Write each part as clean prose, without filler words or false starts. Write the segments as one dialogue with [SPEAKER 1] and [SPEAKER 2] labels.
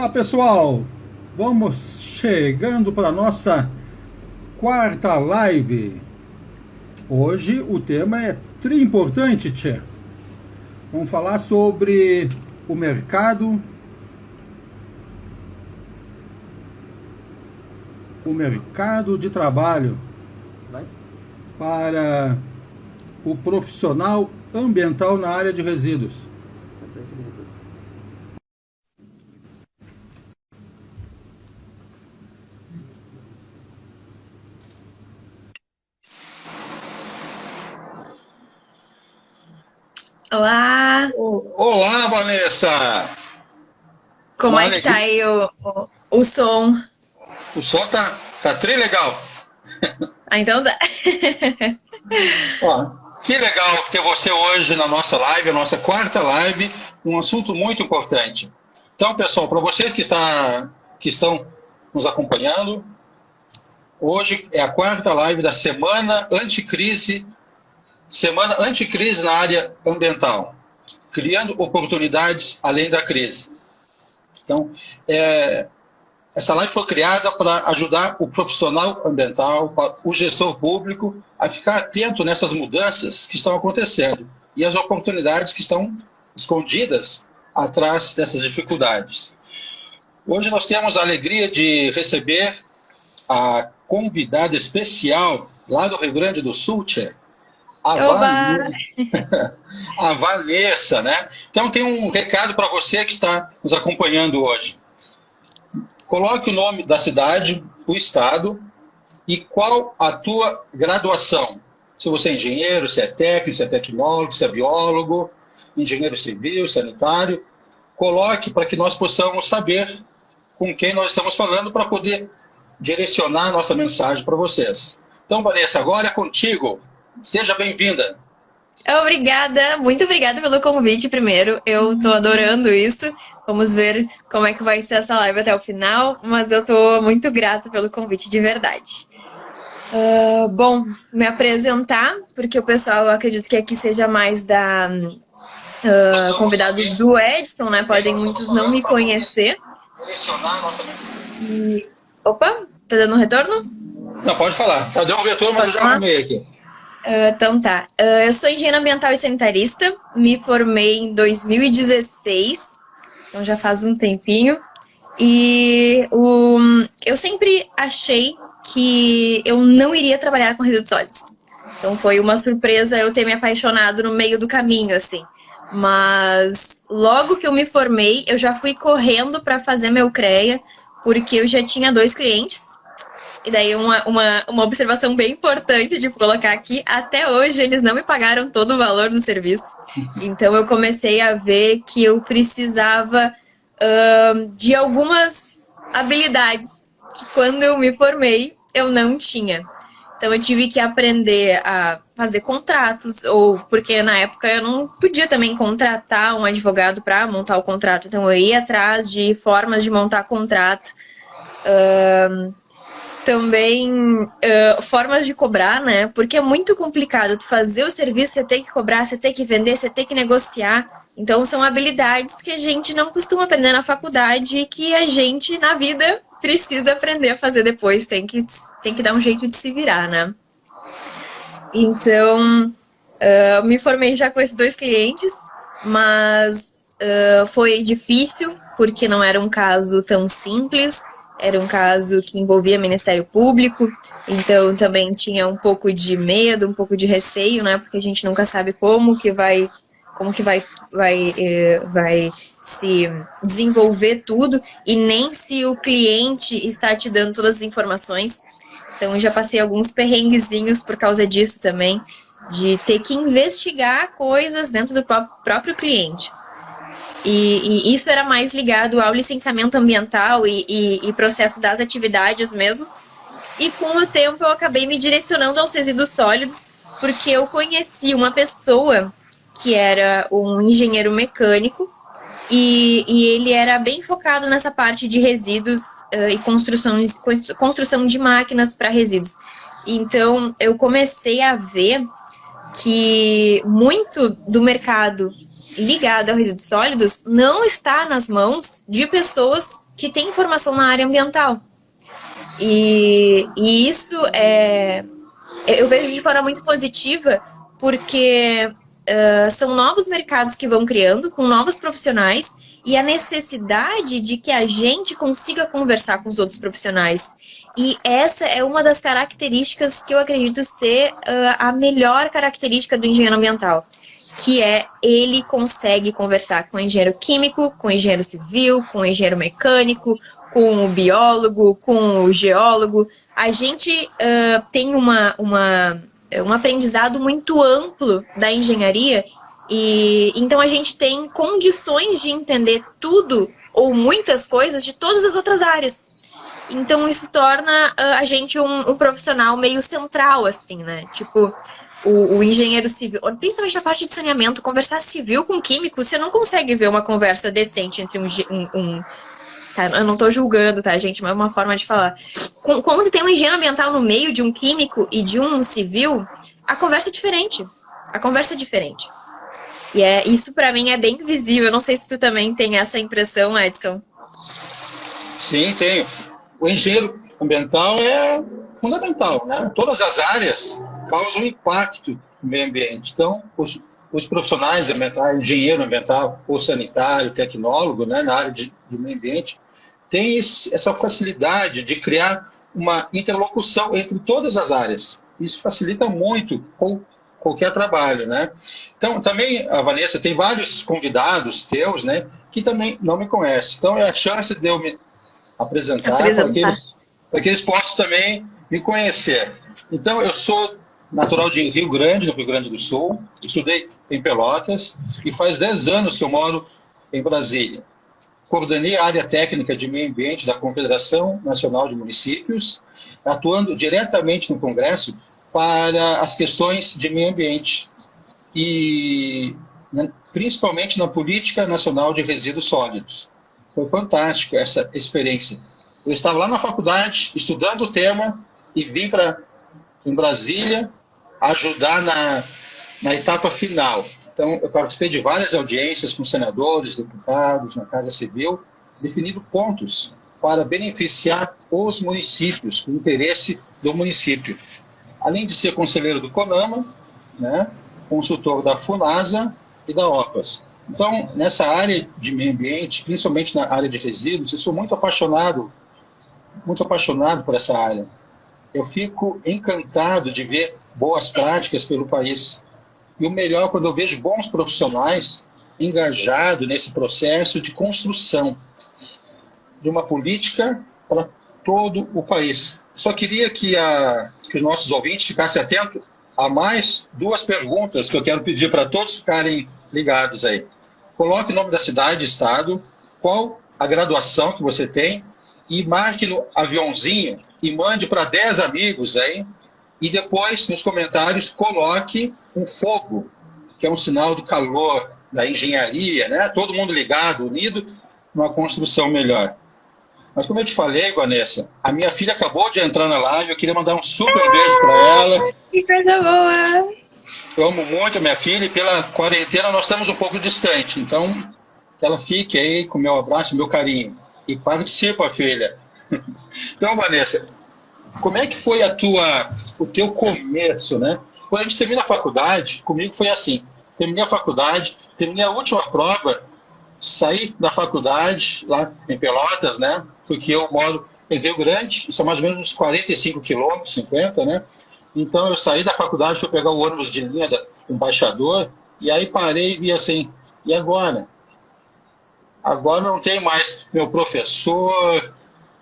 [SPEAKER 1] Olá pessoal, vamos chegando para a nossa quarta live. Hoje o tema é tri importante, tchê. Vamos falar sobre o mercado de trabalho para o profissional ambiental na área de resíduos.
[SPEAKER 2] Olá,
[SPEAKER 3] Olá, Vanessa!
[SPEAKER 2] como
[SPEAKER 3] Uma
[SPEAKER 2] é que tá
[SPEAKER 3] alegria.
[SPEAKER 2] aí o som?
[SPEAKER 3] O som tá tri legal.
[SPEAKER 2] Ah, então dá.
[SPEAKER 3] Ó, que legal ter você hoje na nossa live, a nossa quarta live, um assunto muito importante. Então, pessoal, para vocês que estão nos acompanhando, hoje é a quarta live da Semana Anticrise na área ambiental, criando oportunidades além da crise. Então, essa live foi criada para ajudar o profissional ambiental, o gestor público, a ficar atento nessas mudanças que estão acontecendo e as oportunidades que estão escondidas atrás dessas dificuldades. Hoje nós temos a alegria de receber a convidada especial lá do Rio Grande do Sul, a
[SPEAKER 2] Oba!
[SPEAKER 3] a Vanessa, né? Então tem um recado para você que está nos acompanhando hoje. Coloque o nome da cidade, o estado e qual a tua graduação. Se você é engenheiro, se é técnico, se é tecnólogo, se é biólogo, engenheiro civil, sanitário. Coloque para que nós possamos saber com quem nós estamos falando para poder direcionar a nossa mensagem para vocês. Então, Vanessa, agora é contigo. Seja bem-vinda.
[SPEAKER 2] Obrigada, muito obrigada pelo convite primeiro. Eu tô adorando isso. Vamos ver como é que vai ser essa live até o final, mas eu tô muito grata pelo convite de verdade. Bom, me apresentar, porque o pessoal, eu acredito que aqui seja mais convidados do Edson, né? Podem muitos não me conhecer.
[SPEAKER 3] Direcionar a nossa mensagem.
[SPEAKER 2] E... Opa, tá dando um retorno?
[SPEAKER 3] Não, pode falar. Tá, deu um retorno, mas eu já arrumei aqui.
[SPEAKER 2] Então tá. Eu sou engenheira ambiental e sanitarista, me formei em 2016, então já faz um tempinho. E eu sempre achei que eu não iria trabalhar com resíduos sólidos. Então foi uma surpresa eu ter me apaixonado no meio do caminho, assim. Mas logo que eu me formei, eu já fui correndo para fazer meu CREA, porque eu já tinha 2 clientes. E daí uma observação bem importante de colocar aqui, até hoje eles não me pagaram todo o valor do serviço. Então eu comecei a ver que eu precisava de algumas habilidades que quando eu me formei eu não tinha. Então eu tive que aprender a fazer contratos, ou porque na época eu não podia também contratar um advogado para montar o contrato. Então eu ia atrás de formas de montar contrato. Também formas de cobrar, né? Porque é muito complicado tu fazer o serviço, você tem que cobrar, você tem que vender, você tem que negociar. Então são habilidades que a gente não costuma aprender na faculdade e que a gente, na vida, precisa aprender a fazer depois. Tem que dar um jeito de se virar, né? Então, eu me formei já com esses 2 clientes, mas foi difícil, porque não era um caso tão simples. Era um caso que envolvia Ministério Público, então também tinha um pouco de medo, um pouco de receio, né? Porque a gente nunca sabe como que vai se desenvolver tudo e nem se o cliente está te dando todas as informações. Então eu já passei alguns perrenguezinhos por causa disso também, de ter que investigar coisas dentro do próprio cliente. E isso era mais ligado ao licenciamento ambiental e processo das atividades mesmo. E com o tempo eu acabei me direcionando aos resíduos sólidos, porque eu conheci uma pessoa que era um engenheiro mecânico e ele era bem focado nessa parte de resíduos e construção de máquinas para resíduos. Então eu comecei a ver que muito do mercado ligado a resíduos sólidos não está nas mãos de pessoas que têm formação na área ambiental. E isso eu vejo de forma muito positiva, porque são novos mercados que vão criando, com novos profissionais, e a necessidade de que a gente consiga conversar com os outros profissionais. E essa é uma das características que eu acredito ser a melhor característica do engenheiro ambiental, que ele consegue conversar com o engenheiro químico, com o engenheiro civil, com o engenheiro mecânico, com o biólogo, com o geólogo. A gente tem um aprendizado muito amplo da engenharia, e então a gente tem condições de entender tudo ou muitas coisas de todas as outras áreas. Então isso torna a gente um profissional meio central, assim, né? Tipo, o engenheiro civil, principalmente na parte de saneamento, conversar civil com químico, você não consegue ver uma conversa decente entre tá, eu não tô julgando, tá, gente? Mas é uma forma de falar. Quando tem um engenheiro ambiental no meio de um químico e de um civil, a conversa é diferente. A conversa é diferente. E isso pra mim é bem visível. Eu não sei se tu também tem essa impressão, Edson.
[SPEAKER 3] Sim, tenho. O engenheiro ambiental é fundamental, né? Todas as áreas causam impacto no meio ambiente. Então, os profissionais ambientais, engenheiro ambiental ou sanitário, tecnólogo, né, na área de meio ambiente, tem essa facilidade de criar uma interlocução entre todas as áreas. Isso facilita muito qualquer trabalho, né? Então, também, a Vanessa, tem vários convidados teus, né, que também não me conhecem. Então, é a chance de eu me apresentar. Para que eles possam também me conhecer. Então, eu sou natural de Rio Grande, no Rio Grande do Sul, estudei em Pelotas e faz 10 anos que eu moro em Brasília. Coordenei a área técnica de meio ambiente da Confederação Nacional de Municípios, atuando diretamente no Congresso para as questões de meio ambiente e principalmente na Política Nacional de Resíduos Sólidos. Foi fantástico essa experiência. Eu estava lá na faculdade estudando o tema e vim em Brasília ajudar na etapa final. Então, eu participei de várias audiências com senadores, deputados, na Casa Civil, definindo pontos para beneficiar os municípios, o interesse do município. Além de ser conselheiro do CONAMA, né, consultor da FUNASA e da OPAS. Então, nessa área de meio ambiente, principalmente na área de resíduos, eu sou muito apaixonado por essa área. Eu fico encantado de ver boas práticas pelo país. E o melhor, quando eu vejo bons profissionais engajados nesse processo de construção de uma política para todo o país. Só queria que os nossos ouvintes ficassem atentos a mais 2 perguntas que eu quero pedir para todos ficarem ligados aí. Coloque o nome da cidade, estado, qual a graduação que você tem, e marque no aviãozinho e mande para 10 amigos aí, e depois, nos comentários, coloque um fogo, que é um sinal do calor, da engenharia, né? Todo mundo ligado, unido, numa construção melhor. Mas como eu te falei, Vanessa, a minha filha acabou de entrar na live, eu queria mandar um super beijo para ela.
[SPEAKER 2] Que coisa boa!
[SPEAKER 3] Eu amo muito a minha filha e pela quarentena nós estamos um pouco distante, então que ela fique aí com o meu abraço e meu carinho. E participa, filha. Então, Vanessa, como é que foi o teu começo, né? Quando a gente termina a faculdade, comigo foi assim. Terminei a faculdade, terminei a última prova, saí da faculdade, lá em Pelotas, né? Porque eu moro em Rio Grande, são mais ou menos uns 45 quilômetros, 50, né? Então, eu saí da faculdade, fui pegar o ônibus de linha do embaixador, e aí parei e vi assim, e agora? Agora não tem mais meu professor,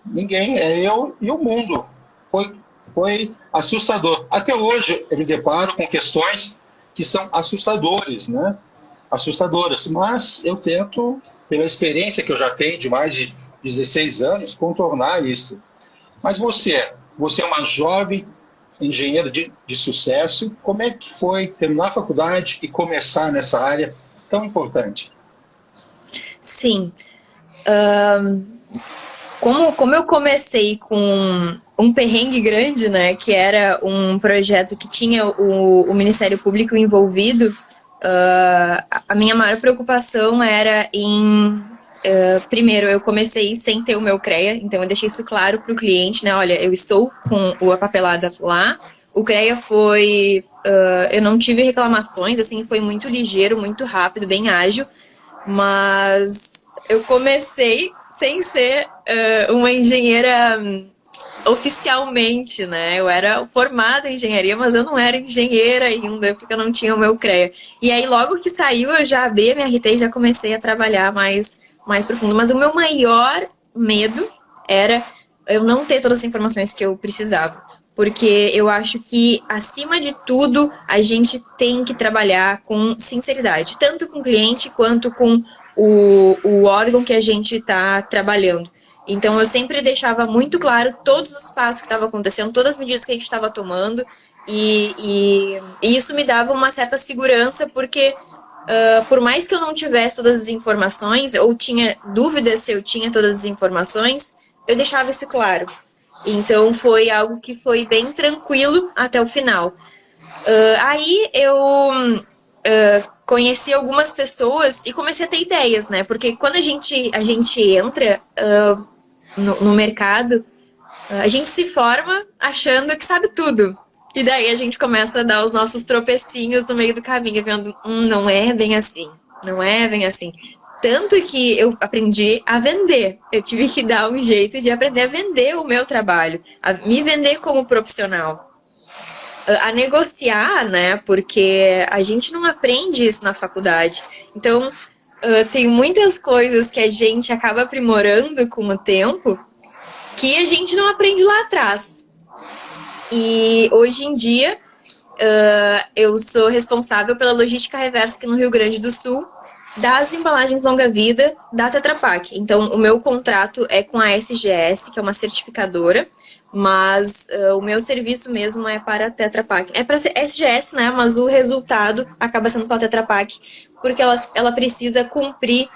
[SPEAKER 3] ninguém, é eu e o mundo. Foi assustador. Até hoje eu me deparo com questões que são assustadoras, né? Assustadoras, mas eu tento, pela experiência que eu já tenho de mais de 16 anos, contornar isso. Mas você é uma jovem engenheira de sucesso, como é que foi terminar a faculdade e começar nessa área tão importante?
[SPEAKER 2] Sim. Como eu comecei com um perrengue grande, né, que era um projeto que tinha o Ministério Público envolvido, A minha maior preocupação era em... primeiro, eu comecei sem ter o meu CREA, então eu deixei isso claro para o cliente, né? Olha, eu estou com a papelada lá. O CREA foi... eu não tive reclamações, assim, foi muito ligeiro, muito rápido, bem ágil. Mas eu comecei sem ser uma engenheira oficialmente, né? Eu era formada em engenharia, mas eu não era engenheira ainda, porque eu não tinha o meu CREA. E aí, logo que saiu, eu já abri a minha RT e já comecei a trabalhar mais profundo. Mas o meu maior medo era eu não ter todas as informações que eu precisava. Porque eu acho que, acima de tudo, a gente tem que trabalhar com sinceridade, tanto com o cliente quanto com o órgão que a gente está trabalhando. Então, eu sempre deixava muito claro todos os passos que estavam acontecendo, todas as medidas que a gente estava tomando, e isso me dava uma certa segurança, porque por mais que eu não tivesse todas as informações, ou tinha dúvidas se eu tinha todas as informações, eu deixava isso claro. Então, foi algo que foi bem tranquilo até o final. Aí, eu conheci algumas pessoas e comecei a ter ideias, né? Porque quando a gente entra no mercado, a gente se forma achando que sabe tudo. E daí a gente começa a dar os nossos tropecinhos no meio do caminho, vendo, não é bem assim, não é bem assim. Tanto que eu aprendi a vender. Eu tive que dar um jeito de aprender a vender o meu trabalho, a me vender como profissional, a negociar, né? Porque a gente não aprende isso na faculdade. Então, tem muitas coisas que a gente acaba aprimorando com o tempo que a gente não aprende lá atrás. E hoje em dia, eu sou responsável pela logística reversa aqui no Rio Grande do Sul, das embalagens longa-vida da Tetra Pak. Então, o meu contrato é com a SGS, que é uma certificadora, mas o meu serviço mesmo é para a Tetra Pak. É para a SGS, né? Mas o resultado acaba sendo para a Tetra Pak, porque ela precisa cumprir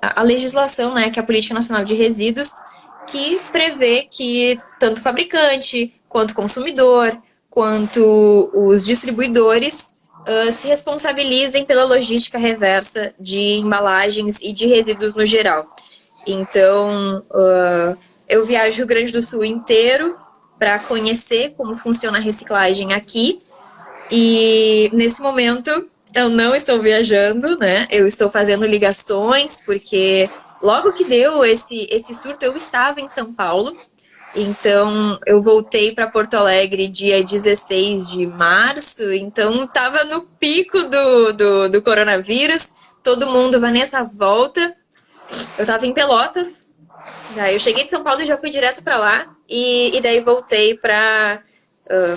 [SPEAKER 2] a legislação, né? Que é a Política Nacional de Resíduos, que prevê que tanto o fabricante, quanto o consumidor, quanto os distribuidores se responsabilizem pela logística reversa de embalagens e de resíduos no geral. Então, eu viajo o Rio Grande do Sul inteiro para conhecer como funciona a reciclagem aqui. E nesse momento eu não estou viajando, né? Eu estou fazendo ligações, porque logo que deu esse surto, eu estava em São Paulo. Então, eu voltei para Porto Alegre dia 16 de março, então estava no pico do coronavírus, todo mundo, Vanessa, volta. Eu estava em Pelotas, daí eu cheguei de São Paulo e já fui direto para lá, e daí voltei para...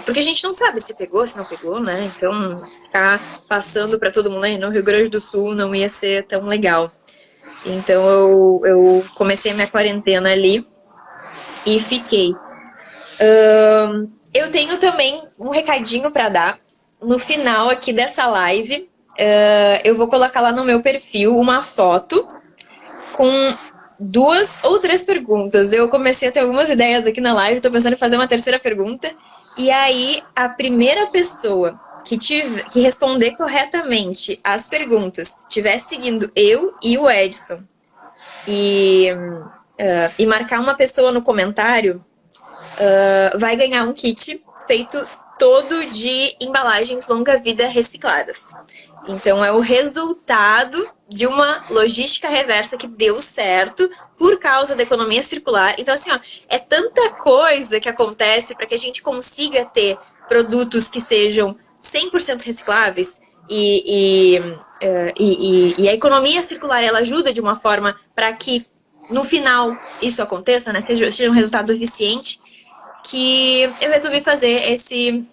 [SPEAKER 2] porque a gente não sabe se pegou, se não pegou, né? Então, ficar passando para todo mundo aí no Rio Grande do Sul não ia ser tão legal. Então, eu comecei a minha quarentena ali, e fiquei. Eu tenho também um recadinho para dar. No final aqui dessa live, eu vou colocar lá no meu perfil uma foto com 2 ou 3 perguntas. Eu comecei a ter algumas ideias aqui na live, estou pensando em fazer uma terceira pergunta. E aí, a primeira pessoa que responder corretamente as perguntas, estiver seguindo eu e o Edson, e marcar uma pessoa no comentário, vai ganhar um kit feito todo de embalagens longa-vida recicladas. Então, é o resultado de uma logística reversa que deu certo por causa da economia circular. Então, assim, ó, é tanta coisa que acontece para que a gente consiga ter produtos que sejam 100% recicláveis, e a economia circular, ela ajuda de uma forma para que no final isso aconteça, né, seja um resultado eficiente, que eu resolvi fazer esse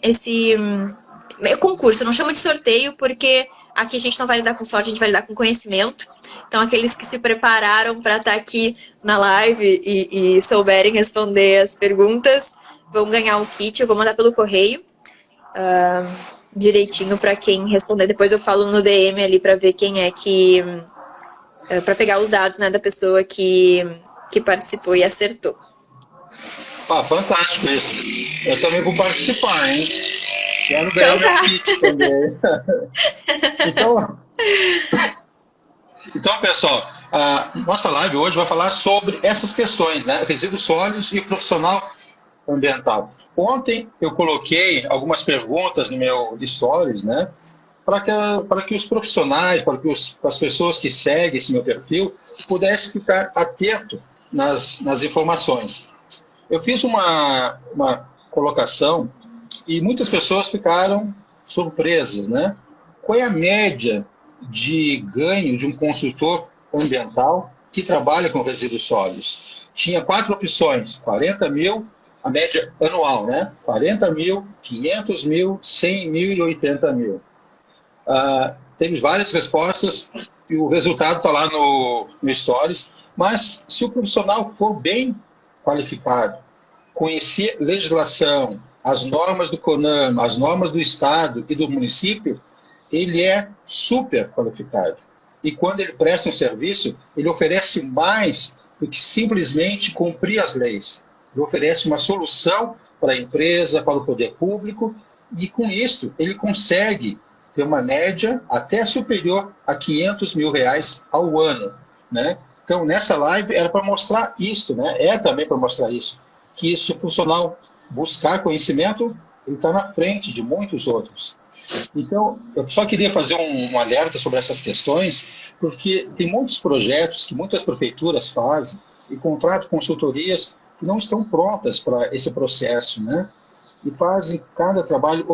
[SPEAKER 2] concurso. Eu não chamo de sorteio, porque aqui a gente não vai lidar com sorte, a gente vai lidar com conhecimento. Então, aqueles que se prepararam para estar aqui na live e souberem responder as perguntas vão ganhar um kit. Eu vou mandar pelo correio direitinho para quem responder. Depois eu falo no DM ali para ver quem é que... para pegar os dados, né, da pessoa que participou e acertou.
[SPEAKER 3] Fantástico isso. Eu também vou participar, hein? Quero ganhar
[SPEAKER 2] Então
[SPEAKER 3] meu
[SPEAKER 2] tá.
[SPEAKER 3] kit também. Então, pessoal, a nossa live hoje vai falar sobre essas questões, né? Resíduos sólidos e o profissional ambiental. Ontem eu coloquei algumas perguntas no meu stories, né? Para que os profissionais, para que as pessoas que seguem esse meu perfil pudessem ficar atento nas informações. Eu fiz uma colocação e muitas pessoas ficaram surpresas, né? Qual é a média de ganho de um consultor ambiental que trabalha com resíduos sólidos? Tinha 4 opções: 40 mil, a média anual, né? 40 mil, 500 mil, 100 mil e 80 mil. Teve várias respostas e o resultado está lá no Stories. Mas se o profissional for bem qualificado, conhecer legislação, as normas do CONAMA, as normas do Estado e do município, ele é super qualificado. E quando ele presta um serviço, ele oferece mais do que simplesmente cumprir as leis. Ele oferece uma solução para a empresa, para o poder público, e com isso ele consegue ter uma média até superior a R$500 mil ao ano, né? Então, nessa live era para mostrar isso, né? É também para mostrar isso, que se o profissional buscar conhecimento, ele está na frente de muitos outros. Então, eu só queria fazer um alerta sobre essas questões, porque tem muitos projetos que muitas prefeituras fazem e contratam consultorias que não estão prontas para esse processo, né? E fazem cada trabalho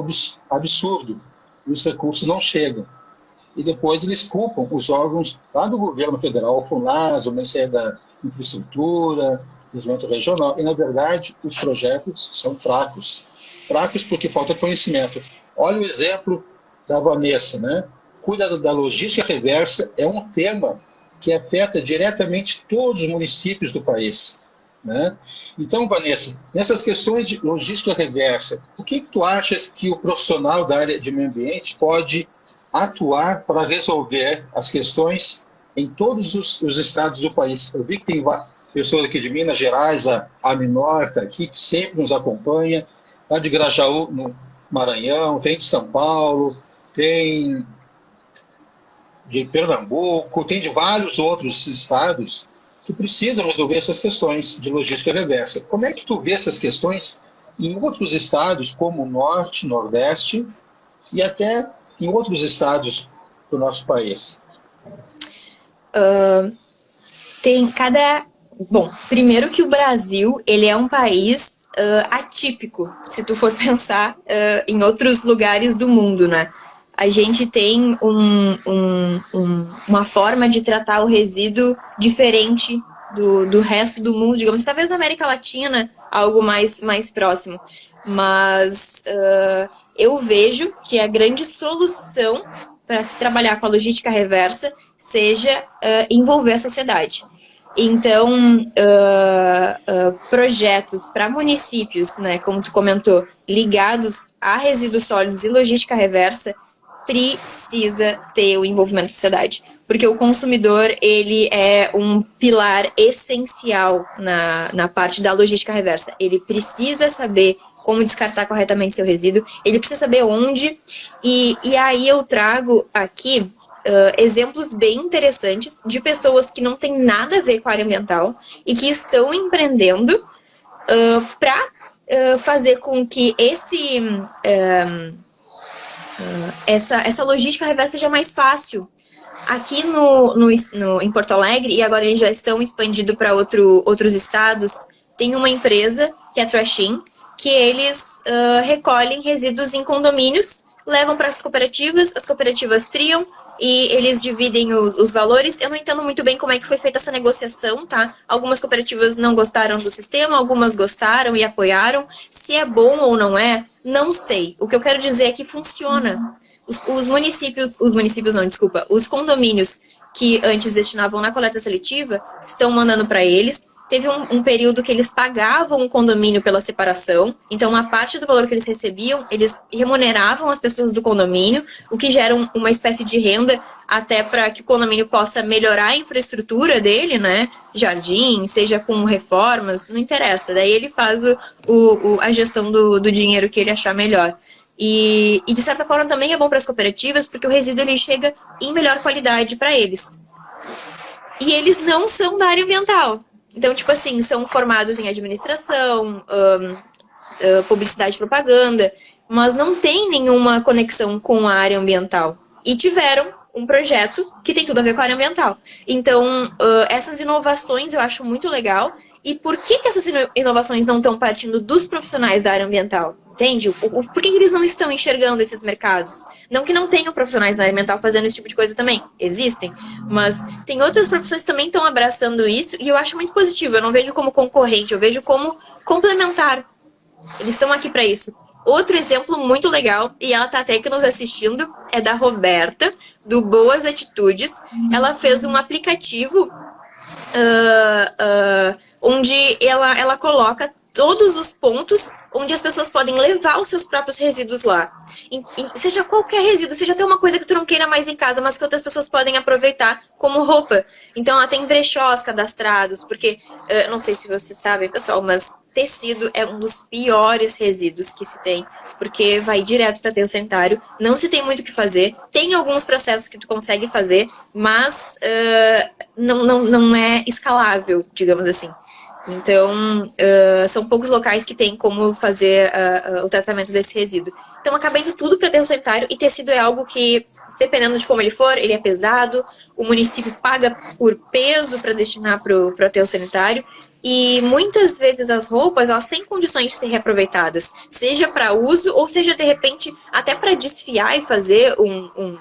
[SPEAKER 3] absurdo, e os recursos não chegam. E depois eles culpam os órgãos lá do governo federal, o FUNAS, o Ministério da Infraestrutura, Desenvolvimento Regional, e na verdade os projetos são fracos. Fracos porque falta conhecimento. Olha o exemplo da Vanessa, né? Cuida da logística reversa, é um tema que afeta diretamente todos os municípios do país, né? Então, Vanessa, nessas questões de logística reversa, o que tu achas que o profissional da área de meio ambiente pode atuar para resolver as questões em todos os estados do país? Eu vi que tem pessoas aqui de Minas Gerais, a Aminor está aqui, que sempre nos acompanha, lá de Grajaú, no Maranhão, tem de São Paulo, tem de Pernambuco, tem de vários outros estados que precisam resolver essas questões de logística reversa. Como é que tu vê essas questões em outros estados, como o Norte, Nordeste e até em outros estados do nosso país?
[SPEAKER 2] Tem cada... Bom, primeiro que o Brasil, ele é um país atípico, se tu for pensar em outros lugares do mundo, né? A gente tem uma forma de tratar o resíduo diferente do resto do mundo, digamos, talvez na América Latina, algo mais próximo. Mas eu vejo que a grande solução para se trabalhar com a logística reversa seja envolver a sociedade. Então, projetos para municípios, né, como tu comentou, ligados a resíduos sólidos e logística reversa, precisa ter o envolvimento da sociedade, porque o consumidor, ele é um pilar essencial na parte da logística reversa. Ele precisa saber como descartar corretamente seu resíduo, ele precisa saber onde, e aí eu trago aqui exemplos bem interessantes de pessoas que não têm nada a ver com a área ambiental e que estão empreendendo para fazer com que essa logística reversa seja mais fácil. Aqui em Porto Alegre, e agora eles já estão expandindo para outros estados, tem uma empresa, que é a Trashin, que eles recolhem resíduos em condomínios, levam para as cooperativas triam, e eles dividem os valores. Eu não entendo muito bem como é que foi feita essa negociação, tá? Algumas cooperativas não gostaram do sistema, algumas gostaram e apoiaram. Se é bom ou não é, não sei. O que eu quero dizer é que funciona. Os condomínios que antes destinavam na coleta seletiva estão mandando para eles. Teve um período que eles pagavam o condomínio pela separação, então uma parte do valor que eles recebiam, eles remuneravam as pessoas do condomínio, o que gera uma espécie de renda até para que o condomínio possa melhorar a infraestrutura dele, né? Jardim, seja com reformas, não interessa. Daí ele faz a gestão do dinheiro que ele achar melhor. E de certa forma também é bom para as cooperativas, porque o resíduo ele chega em melhor qualidade para eles. E eles não são da área ambiental. Então, tipo assim, são formados em administração, publicidade e propaganda, mas não tem nenhuma conexão com a área ambiental. E tiveram um projeto que tem tudo a ver com a área ambiental. Então, essas inovações eu acho muito legal. E por que essas inovações não estão partindo dos profissionais da área ambiental? Entende? Por que eles não estão enxergando esses mercados? Não que não tenham profissionais na área ambiental fazendo esse tipo de coisa também. Existem. Mas tem outras profissões que também estão abraçando isso e eu acho muito positivo. Eu não vejo como concorrente, eu vejo como complementar. Eles estão aqui para isso. Outro exemplo muito legal, e ela tá até aqui nos assistindo, é da Roberta, do Boas Atitudes. Ela fez um aplicativo onde ela coloca todos os pontos onde as pessoas podem levar os seus próprios resíduos lá. E seja qualquer resíduo, seja até uma coisa que tu não queira mais em casa, mas que outras pessoas podem aproveitar como roupa. Então ela tem brechós cadastrados, porque, não sei se vocês sabem, pessoal, mas tecido é um dos piores resíduos que se tem, porque vai direto para aterro sanitário, não se tem muito o que fazer, tem alguns processos que tu consegue fazer, mas não é escalável, digamos assim. Então, são poucos locais que tem como fazer o tratamento desse resíduo. Então, acaba indo tudo para aterro sanitário, e tecido é algo que, dependendo de como ele for, ele é pesado, o município paga por peso para destinar para o aterro sanitário, e muitas vezes as roupas, elas têm condições de ser reaproveitadas, seja para uso, ou seja, de repente, até para desfiar e fazer um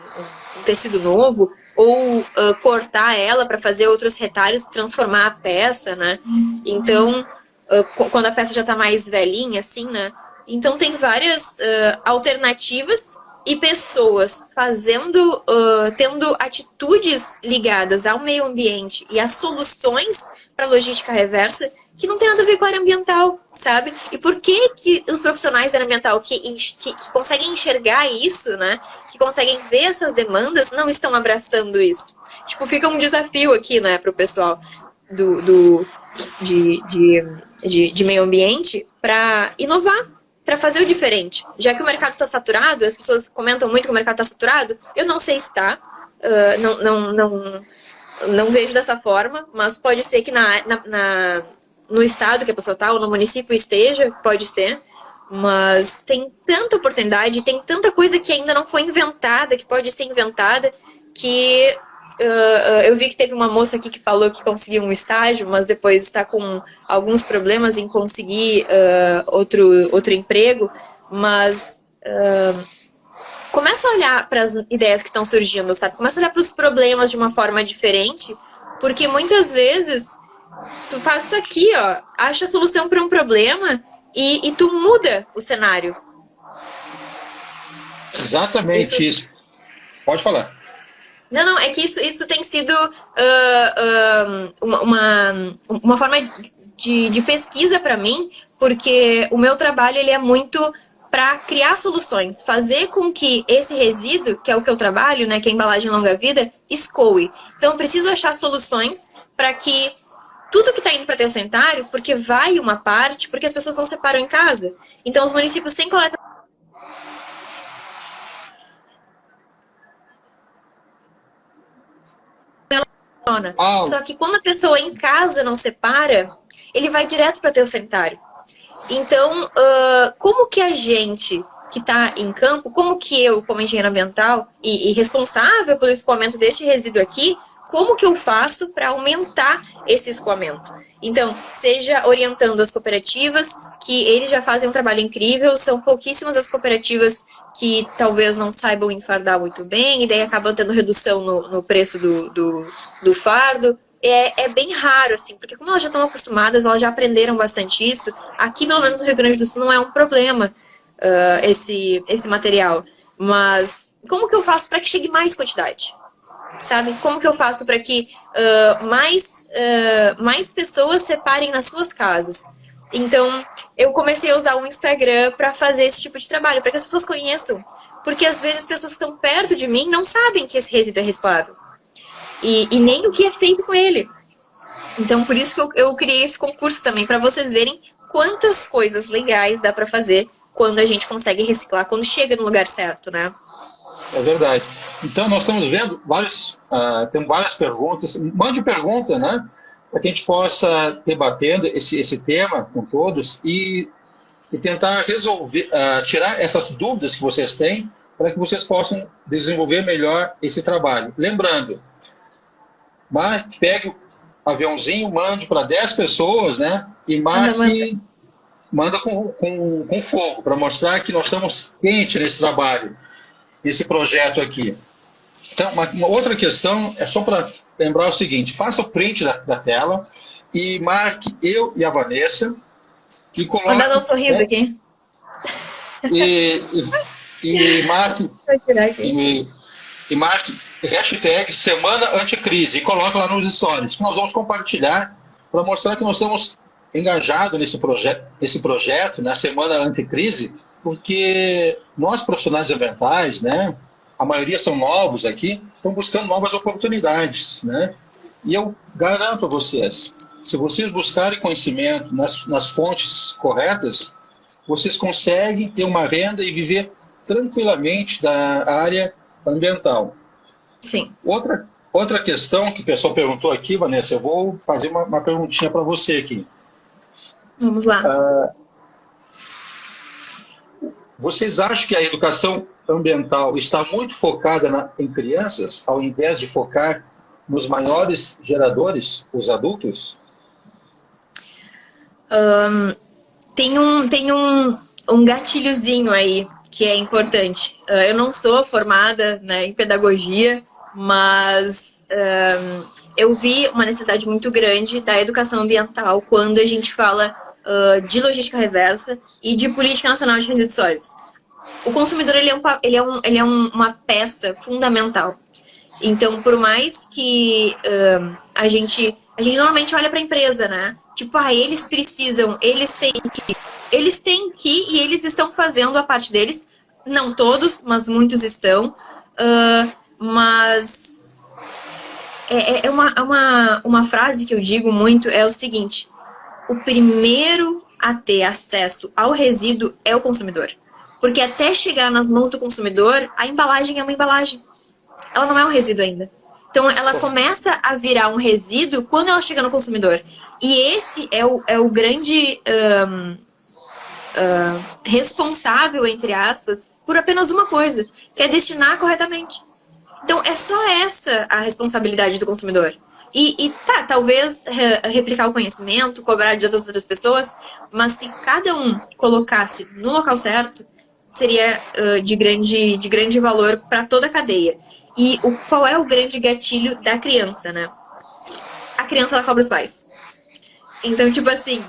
[SPEAKER 2] tecido novo, ou cortar ela para fazer outros retalhos, transformar a peça, né? Então, quando a peça já está mais velhinha, assim, né? Então, tem várias alternativas e pessoas fazendo, tendo atitudes ligadas ao meio ambiente e a soluções para logística reversa que não tem nada a ver com a área ambiental, sabe? E por que os profissionais da área ambiental que conseguem enxergar isso, né? Que conseguem ver essas demandas, não estão abraçando isso? Tipo, fica um desafio aqui, né, para o pessoal de meio ambiente para inovar, para fazer o diferente. Já que o mercado está saturado, as pessoas comentam muito que o mercado está saturado, eu não sei se está, não vejo dessa forma, mas pode ser que no estado que a pessoa está, ou no município esteja, pode ser, mas tem tanta oportunidade, tem tanta coisa que ainda não foi inventada, que pode ser inventada, que eu vi que teve uma moça aqui que falou que conseguiu um estágio, mas depois está com alguns problemas em conseguir outro emprego, mas começa a olhar para as ideias que estão surgindo, sabe? Começa a olhar para os problemas de uma forma diferente, porque muitas vezes tu faz isso aqui, ó, acha a solução para um problema e tu muda o cenário.
[SPEAKER 3] Exatamente isso. Pode falar.
[SPEAKER 2] Não, é que isso tem sido uma forma de pesquisa para mim, porque o meu trabalho ele é muito para criar soluções, fazer com que esse resíduo, que é o que eu trabalho, né, que é a embalagem longa-vida, escoe. Então eu preciso achar soluções para que tudo que está indo para aterro sanitário, porque vai uma parte, porque as pessoas não separam em casa. Então os municípios têm coleta. Só que quando a pessoa em casa não separa, ele vai direto para aterro sanitário. Então, como que a gente que está em campo, como que eu, como engenheiro ambiental e responsável pelo escoamento deste resíduo aqui, como que eu faço para aumentar esse escoamento? Então, seja orientando as cooperativas, que eles já fazem um trabalho incrível, são pouquíssimas as cooperativas que talvez não saibam enfardar muito bem, e daí acabam tendo redução no preço do fardo. É bem raro, assim, porque como elas já estão acostumadas, elas já aprenderam bastante isso. Aqui, pelo menos no Rio Grande do Sul, não é um problema esse material. Mas como que eu faço para que chegue mais quantidade? Sabe? Como que eu faço para que mais pessoas separem nas suas casas? Então, eu comecei a usar o Instagram para fazer esse tipo de trabalho, para que as pessoas conheçam. Porque às vezes as pessoas que estão perto de mim não sabem que esse resíduo é reciclável. E nem o que é feito com ele. Então, por isso que eu criei esse concurso também, para vocês verem quantas coisas legais dá para fazer quando a gente consegue reciclar, quando chega no lugar certo, né?
[SPEAKER 3] É verdade. Então, nós estamos vendo temos várias perguntas. Mande pergunta, né? Para que a gente possa debatendo esse tema com todos e tentar resolver, tirar essas dúvidas que vocês têm para que vocês possam desenvolver melhor esse trabalho. Lembrando, pegue o aviãozinho, mande para 10 pessoas, né? E manda com fogo, para mostrar que nós estamos quentes nesse trabalho, nesse projeto aqui. Então, uma outra questão é só para lembrar o seguinte: faça o print da tela e marque eu e a Vanessa e coloque...
[SPEAKER 2] Mandando um sorriso aqui.
[SPEAKER 3] E marque... E marque hashtag Semana Anticrise e coloque lá nos stories, que nós vamos compartilhar para mostrar que nós estamos engajados nesse projeto, na Semana Anticrise, porque nós, profissionais ambientais, né, a maioria são novos aqui, estão buscando novas oportunidades, né? E eu garanto a vocês, se vocês buscarem conhecimento nas fontes corretas, vocês conseguem ter uma renda e viver tranquilamente da área ambiental.
[SPEAKER 2] Sim.
[SPEAKER 3] Outra questão que o pessoal perguntou aqui, Vanessa, eu vou fazer uma perguntinha para você aqui.
[SPEAKER 2] Vamos lá.
[SPEAKER 3] Vocês acham que a educação ambiental está muito focada em crianças, ao invés de focar nos maiores geradores, os adultos?
[SPEAKER 2] Tem um gatilhozinho aí que é importante. Eu não sou formada, né, em pedagogia, mas eu vi uma necessidade muito grande da educação ambiental quando a gente fala de logística reversa e de política nacional de resíduos sólidos. O consumidor ele é uma peça fundamental. Então, por mais que a gente normalmente olha para a empresa, né? Tipo, eles precisam, eles têm que e eles estão fazendo a parte deles. Não todos, mas muitos estão. Mas é uma frase que eu digo muito, é o seguinte: o primeiro a ter acesso ao resíduo é o consumidor. Porque até chegar nas mãos do consumidor, a embalagem é uma embalagem. Ela não é um resíduo ainda. Então, ela começa a virar um resíduo quando ela chega no consumidor. E esse é o grande responsável, entre aspas, por apenas uma coisa, que é destinar corretamente. Então, é só essa a responsabilidade do consumidor. Talvez replicar o conhecimento, cobrar de outras pessoas, mas se cada um colocasse no local certo, seria de grande valor para toda a cadeia. E qual é o grande gatilho da criança, né? A criança, ela cobra os pais. Então, tipo assim,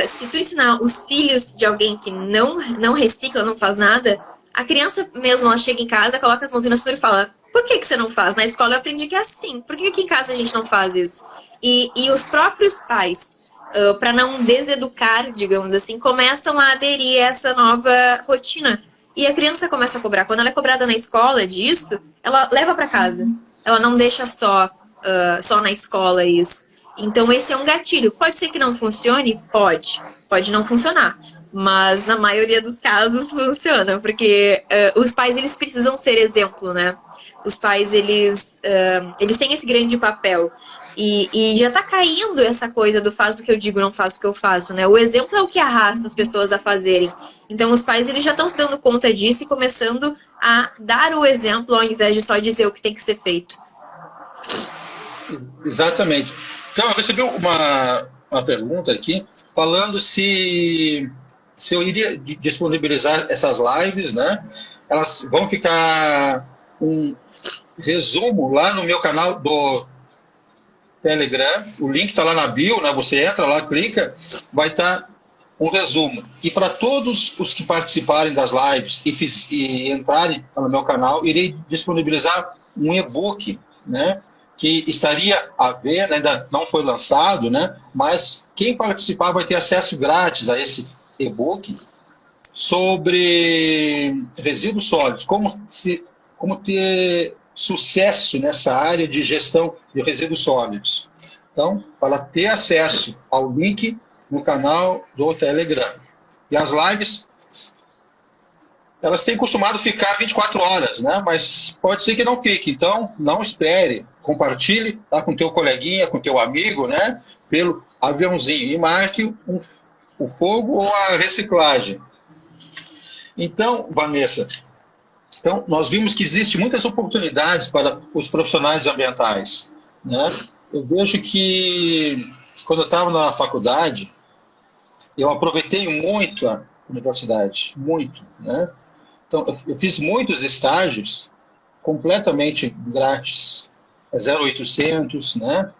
[SPEAKER 2] se tu ensinar os filhos de alguém que não recicla, não faz nada, a criança mesmo, ela chega em casa, coloca as mãozinhas na cintura e fala: por que você não faz? Na escola eu aprendi que é assim. Por que aqui em casa a gente não faz isso? E os próprios pais, para não deseducar, digamos assim, começam a aderir a essa nova rotina. E a criança começa a cobrar. Quando ela é cobrada na escola disso, ela leva para casa. Ela não deixa só na escola isso. Então esse é um gatilho. Pode ser que não funcione? Pode não funcionar. Mas na maioria dos casos funciona, porque os pais, eles precisam ser exemplo, né? Os pais, eles têm esse grande papel. E já tá caindo essa coisa do faz o que eu digo, não faço o que eu faço, né? O exemplo é o que arrasta as pessoas a fazerem. Então os pais, eles já estão se dando conta disso e começando a dar o exemplo ao invés de só dizer o que tem que ser feito.
[SPEAKER 3] Exatamente. Então, eu recebi uma pergunta aqui falando se eu iria disponibilizar essas lives, né? Elas vão ficar um resumo lá no meu canal do Telegram. O link está lá na bio, né? Você entra lá, clica, vai estar um resumo. E para todos os que participarem das lives e entrarem no meu canal, irei disponibilizar um e-book, né? Que estaria a ver, né? Ainda não foi lançado, né? Mas quem participar vai ter acesso grátis a esse e-book sobre resíduos sólidos, como ter sucesso nessa área de gestão de resíduos sólidos. Então, para ter acesso ao link, no canal do Telegram. E as lives, elas têm costumado ficar 24 horas, né? Mas pode ser que não fique. Então, não espere. Compartilhe, tá, com teu coleguinha, com teu amigo, né? Pelo aviãozinho. E marque o fogo ou a reciclagem. Então, Vanessa, nós vimos que existem muitas oportunidades para os profissionais ambientais, né? Eu vejo que, quando eu estava na faculdade, eu aproveitei muito a universidade, muito, né? Então, eu fiz muitos estágios completamente grátis, 0800, né?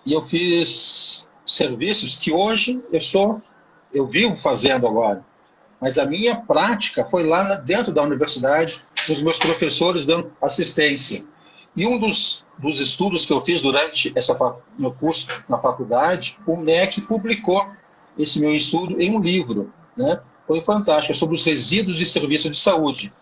[SPEAKER 3] E eu fiz serviços que hoje eu vivo fazendo agora. Mas a minha prática foi lá dentro da universidade, os meus professores dando assistência. E um dos estudos que eu fiz durante meu curso na faculdade, o MEC publicou esse meu estudo em um livro, né? Foi fantástico, sobre os resíduos de serviço de saúde.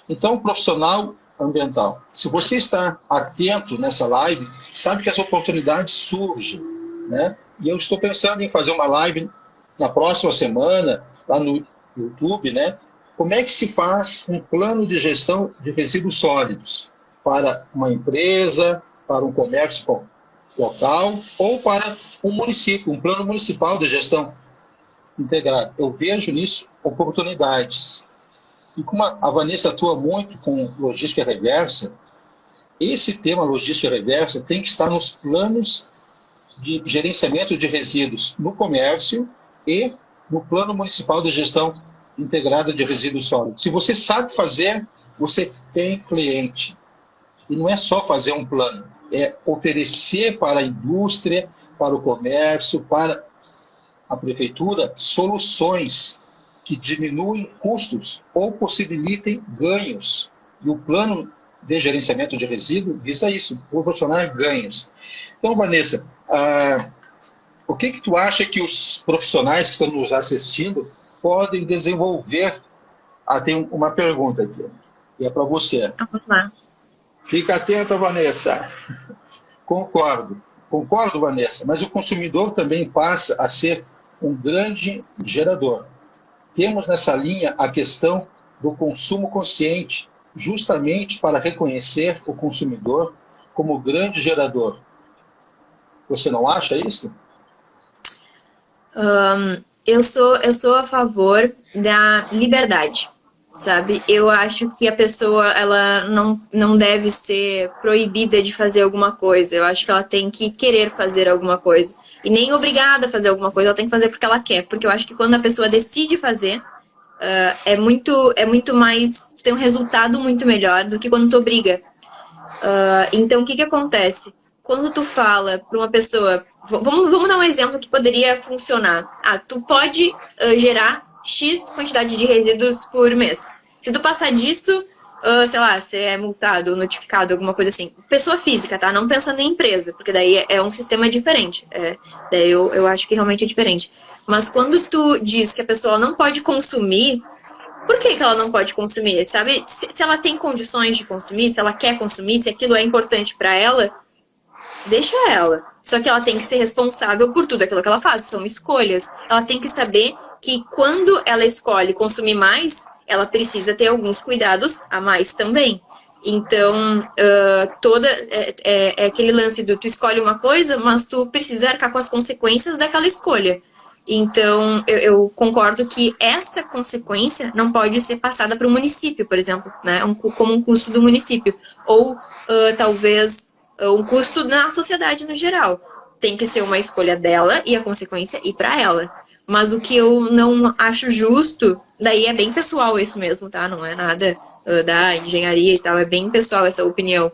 [SPEAKER 3] Então, profissional ambiental, se você está atento nessa live, sabe que as oportunidades surgem, né? E eu estou pensando em fazer uma live na próxima semana, lá no YouTube, né? Como é que se faz um plano de gestão de resíduos sólidos para uma empresa, para um comércio local ou para um município, um plano municipal de gestão integrada. Eu vejo nisso oportunidades. E como a Vanessa atua muito com logística reversa, esse tema logística reversa tem que estar nos planos de gerenciamento de resíduos no comércio e no Plano Municipal de Gestão Integrada de Resíduos Sólidos. Se você sabe fazer, você tem cliente. E não é só fazer um plano, é oferecer para a indústria, para o comércio, para a prefeitura, soluções que diminuem custos ou possibilitem ganhos. E o plano de gerenciamento de resíduos visa isso, proporcionar ganhos. Então, Vanessa, o que tu acha que os profissionais que estão nos assistindo podem desenvolver? Tem uma pergunta aqui, e é para você.
[SPEAKER 2] Vamos lá.
[SPEAKER 3] Fica atenta, Vanessa. Concordo, Vanessa, mas o consumidor também passa a ser um grande gerador. Temos nessa linha a questão do consumo consciente, justamente para reconhecer o consumidor como grande gerador. Você não acha isso?
[SPEAKER 2] Eu sou a favor da liberdade, sabe? Eu acho que a pessoa ela não deve ser proibida de fazer alguma coisa. Eu acho que ela tem que querer fazer alguma coisa. E nem obrigada a fazer alguma coisa, ela tem que fazer porque ela quer. Porque eu acho que quando a pessoa decide fazer, é muito mais... tem um resultado muito melhor do que quando tu obriga. Então, o que acontece? Quando tu fala para uma pessoa... Vamos dar um exemplo que poderia funcionar. Tu pode gerar X quantidade de resíduos por mês. Se tu passar disso, sei lá, você é multado ou notificado, alguma coisa assim. Pessoa física, tá? Não pensando em empresa, porque daí é um sistema diferente. Daí eu acho que realmente é diferente. Mas quando tu diz que a pessoa não pode consumir, por que ela não pode consumir? Sabe? Se ela tem condições de consumir, se ela quer consumir, se aquilo é importante para ela, deixa ela. Só que ela tem que ser responsável por tudo aquilo que ela faz. São escolhas. Ela tem que saber que quando ela escolhe consumir mais, ela precisa ter alguns cuidados a mais também. Então, é aquele lance do tu escolhe uma coisa, mas tu precisa arcar com as consequências daquela escolha. Então, eu concordo que essa consequência não pode ser passada para o município, por exemplo, né? Como um custo do município. Ou, talvez, um custo na sociedade no geral. Tem que ser uma escolha dela e a consequência ir para ela. Mas o que eu não acho justo, daí é bem pessoal isso mesmo, tá? Não é nada da engenharia e tal, é bem pessoal essa opinião.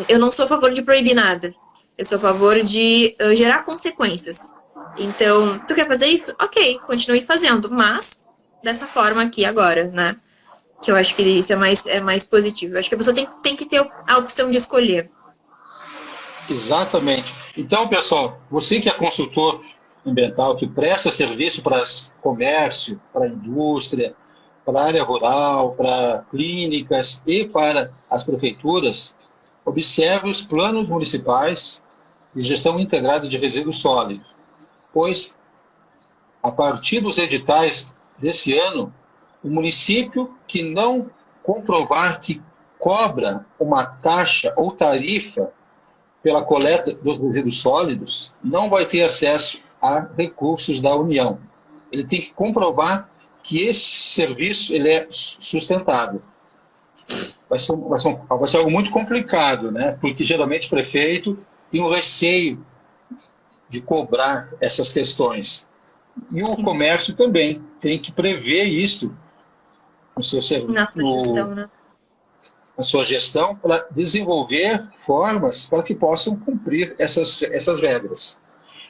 [SPEAKER 2] Eu não sou a favor de proibir nada. Eu sou a favor de gerar consequências. Então, tu quer fazer isso? Ok, continue fazendo, mas dessa forma aqui agora, né? Que eu acho que isso é mais positivo. Eu acho que a pessoa tem que ter a opção de escolher.
[SPEAKER 3] Exatamente. Então, pessoal, você que é consultor ambiental, que presta serviço para comércio, para a indústria, para a área rural, para clínicas e para as prefeituras, observe os planos municipais de gestão integrada de resíduos sólidos, pois a partir dos editais desse ano, o município que não comprovar que cobra uma taxa ou tarifa pela coleta dos resíduos sólidos não vai ter acesso a recursos da União. Ele tem que comprovar que esse serviço ele é sustentável. Vai ser algo muito complicado, né? Porque geralmente o prefeito tem um receio de cobrar essas questões. E o comércio também tem que prever isso no seu serviço, na sua gestão, para desenvolver formas para que possam cumprir essas regras.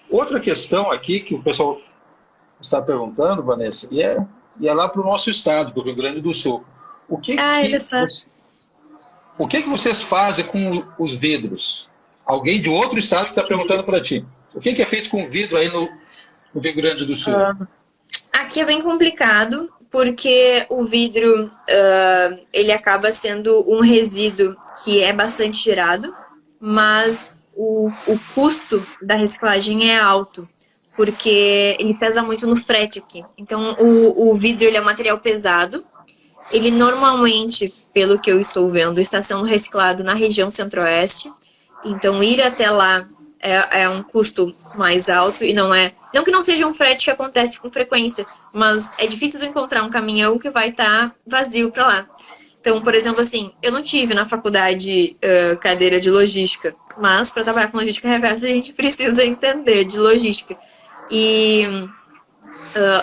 [SPEAKER 3] Outra questão aqui que o pessoal está perguntando, Vanessa, e é lá para o nosso estado, para o Rio Grande do Sul. O que vocês fazem com os vidros? Alguém de outro estado está perguntando para ti. O que é feito com vidro aí no Rio Grande do Sul?
[SPEAKER 2] Aqui é bem complicado, porque o vidro ele acaba sendo um resíduo que é bastante gerado, mas o custo da reciclagem é alto, porque ele pesa muito no frete aqui. Então, o vidro ele é um material pesado. Ele normalmente, pelo que eu estou vendo, está sendo reciclado na região centro-oeste. Então, ir até lá é um custo mais alto e não que não seja um frete que acontece com frequência, mas é difícil de encontrar um caminhão que vai estar vazio para lá. Então, por exemplo, assim, eu não tive na faculdade cadeira de logística, mas para trabalhar com logística reversa a gente precisa entender de logística. E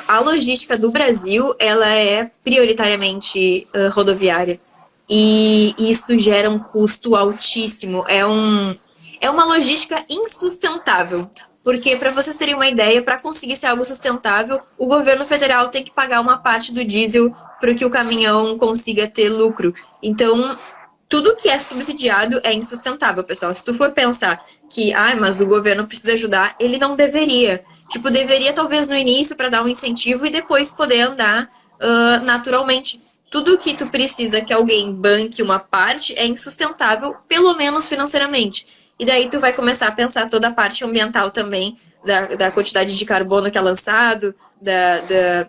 [SPEAKER 2] a logística do Brasil, ela é prioritariamente rodoviária. E isso gera um custo altíssimo. É uma logística insustentável. Porque, para vocês terem uma ideia, para conseguir ser algo sustentável, o governo federal tem que pagar uma parte do diesel para que o caminhão consiga ter lucro. Então, tudo que é subsidiado é insustentável, pessoal. Se tu for pensar que, mas o governo precisa ajudar, ele não deveria. Tipo, deveria talvez no início para dar um incentivo e depois poder andar naturalmente. Tudo que tu precisa que alguém banque uma parte é insustentável, pelo menos financeiramente. E daí tu vai começar a pensar toda a parte ambiental também, da quantidade de carbono que é lançado,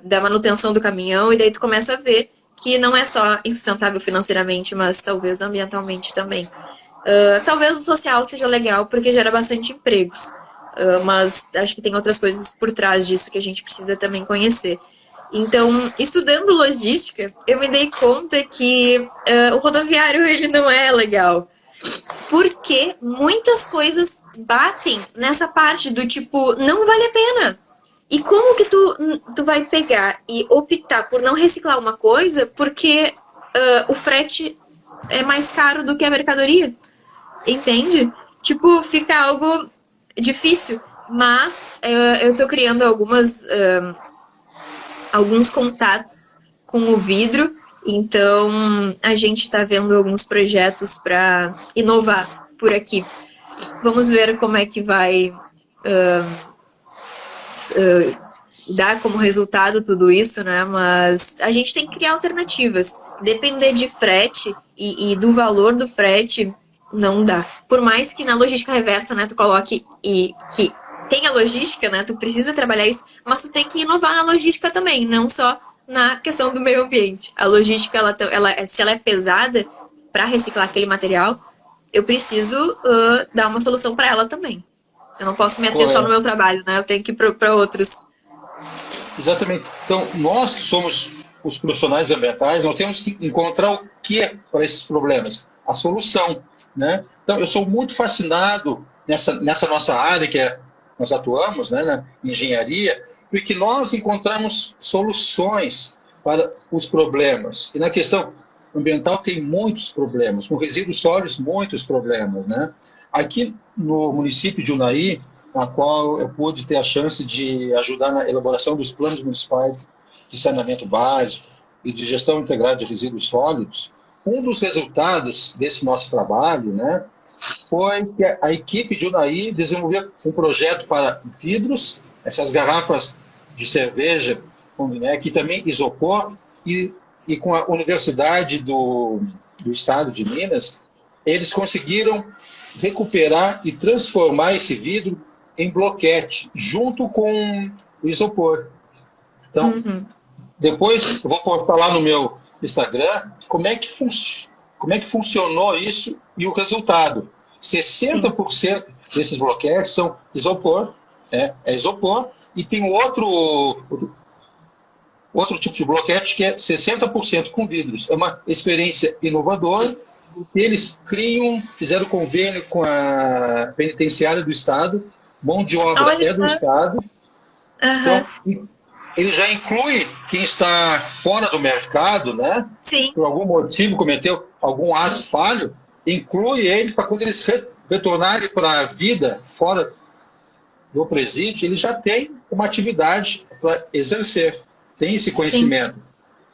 [SPEAKER 2] da manutenção do caminhão, e daí tu começa a ver que não é só insustentável financeiramente, mas talvez ambientalmente também. Talvez o social seja legal, porque gera bastante empregos. Mas acho que tem outras coisas por trás disso que a gente precisa também conhecer. Então, estudando logística, eu me dei conta que o rodoviário ele não é legal. Porque muitas coisas batem nessa parte do tipo, não vale a pena. E como que tu vai pegar e optar por não reciclar uma coisa porque o frete é mais caro do que a mercadoria? Entende? Tipo, fica algo difícil. Mas eu tô criando alguns contatos com o vidro. Então, a gente está vendo alguns projetos para inovar por aqui. Vamos ver como é que vai dar como resultado tudo isso, né? Mas a gente tem que criar alternativas. Depender de frete e do valor do frete, não dá. Por mais que na logística reversa, né, tu coloque que tenha logística, né? Tu precisa trabalhar isso, mas tu tem que inovar na logística também, não só na questão do meio ambiente. A logística, se ela é pesada para reciclar aquele material, eu preciso dar uma solução para ela também. Eu não posso me ater só no meu trabalho, né? Eu tenho que ir para outros.
[SPEAKER 3] Exatamente. Então, nós que somos os profissionais ambientais, nós temos que encontrar o que é para esses problemas, a solução, né? Então, eu sou muito fascinado nessa nossa área que nós atuamos, né, na engenharia, porque nós encontramos soluções para os problemas. E na questão ambiental tem muitos problemas, com resíduos sólidos, muitos problemas, né? Aqui no município de Unai, na qual eu pude ter a chance de ajudar na elaboração dos planos municipais de saneamento básico e de gestão integrada de resíduos sólidos, um dos resultados desse nosso trabalho, né, foi que a equipe de Unai desenvolveu um projeto para vidros, essas garrafas de cerveja, né, que também isopor, e com a Universidade do Estado de Minas, eles conseguiram recuperar e transformar esse vidro em bloquete, junto com o isopor. Então, depois eu vou postar lá no meu Instagram como é que funcionou isso e o resultado. 60% desses bloquetes são isopor, é isopor, e tem outro tipo de bloquete que é 60% com vidros. É uma experiência inovadora. Eles fizeram convênio com a penitenciária do Estado, mão de obra é do Estado. Então, ele já inclui quem está fora do mercado, né?
[SPEAKER 2] Sim.
[SPEAKER 3] Por algum motivo cometeu algum ato falho, inclui ele para quando eles retornarem para a vida fora do presídio, ele já tem uma atividade para exercer, tem esse conhecimento. Sim.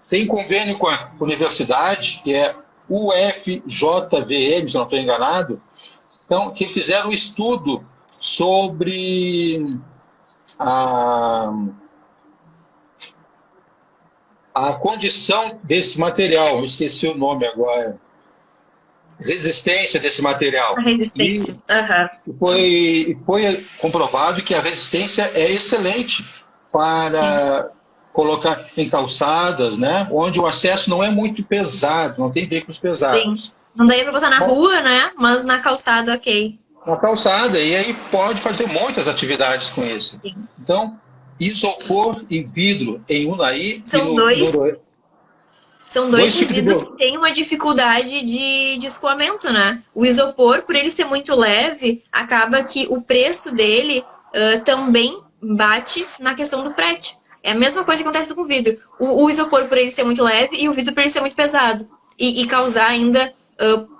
[SPEAKER 3] Tem convênio com a universidade, que é UFJVM, se não estou enganado, então, que fizeram um estudo sobre a condição desse material, eu esqueci o nome agora, resistência desse material.
[SPEAKER 2] A resistência.
[SPEAKER 3] E foi comprovado que a resistência é excelente para colocar em calçadas, né, onde o acesso não é muito pesado, não tem veículos pesados.
[SPEAKER 2] Sim. Não daria para botar na rua, né, mas na calçada, ok.
[SPEAKER 3] Na calçada, e aí pode fazer muitas atividades com isso.
[SPEAKER 2] Sim.
[SPEAKER 3] Então, isopor e vidro em Unai
[SPEAKER 2] são dois resíduos que têm uma dificuldade de escoamento, né? O isopor, por ele ser muito leve, acaba que o preço dele também bate na questão do frete. É a mesma coisa que acontece com o vidro. O isopor, por ele ser muito leve, e o vidro, por ele ser muito pesado. E causar ainda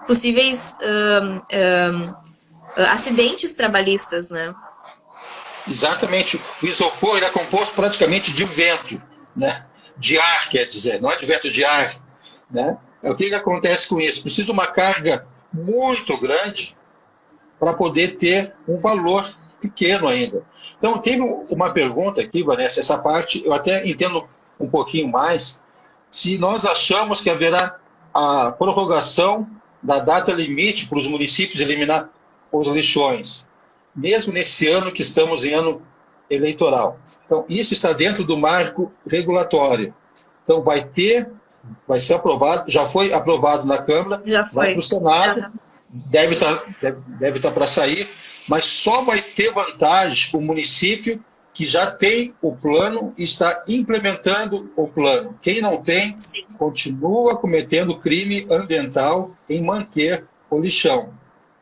[SPEAKER 2] possíveis acidentes trabalhistas, né?
[SPEAKER 3] Exatamente. O isopor ele é composto praticamente de vento, né? De ar, quer dizer, não é de vento, de ar, né? O que acontece com isso? Precisa de uma carga muito grande para poder ter um valor pequeno ainda. Então, teve uma pergunta aqui, Vanessa, essa parte eu até entendo um pouquinho mais, se nós achamos que haverá a prorrogação da data limite para os municípios eliminar os lixões, mesmo nesse ano que estamos em ano eleitoral. Então, isso está dentro do marco regulatório. Então, vai ser aprovado, já foi aprovado na Câmara, vai para o Senado, deve estar para sair, mas só vai ter vantagem o município que já tem o plano e está implementando o plano. Quem não tem, continua cometendo crime ambiental em manter o lixão.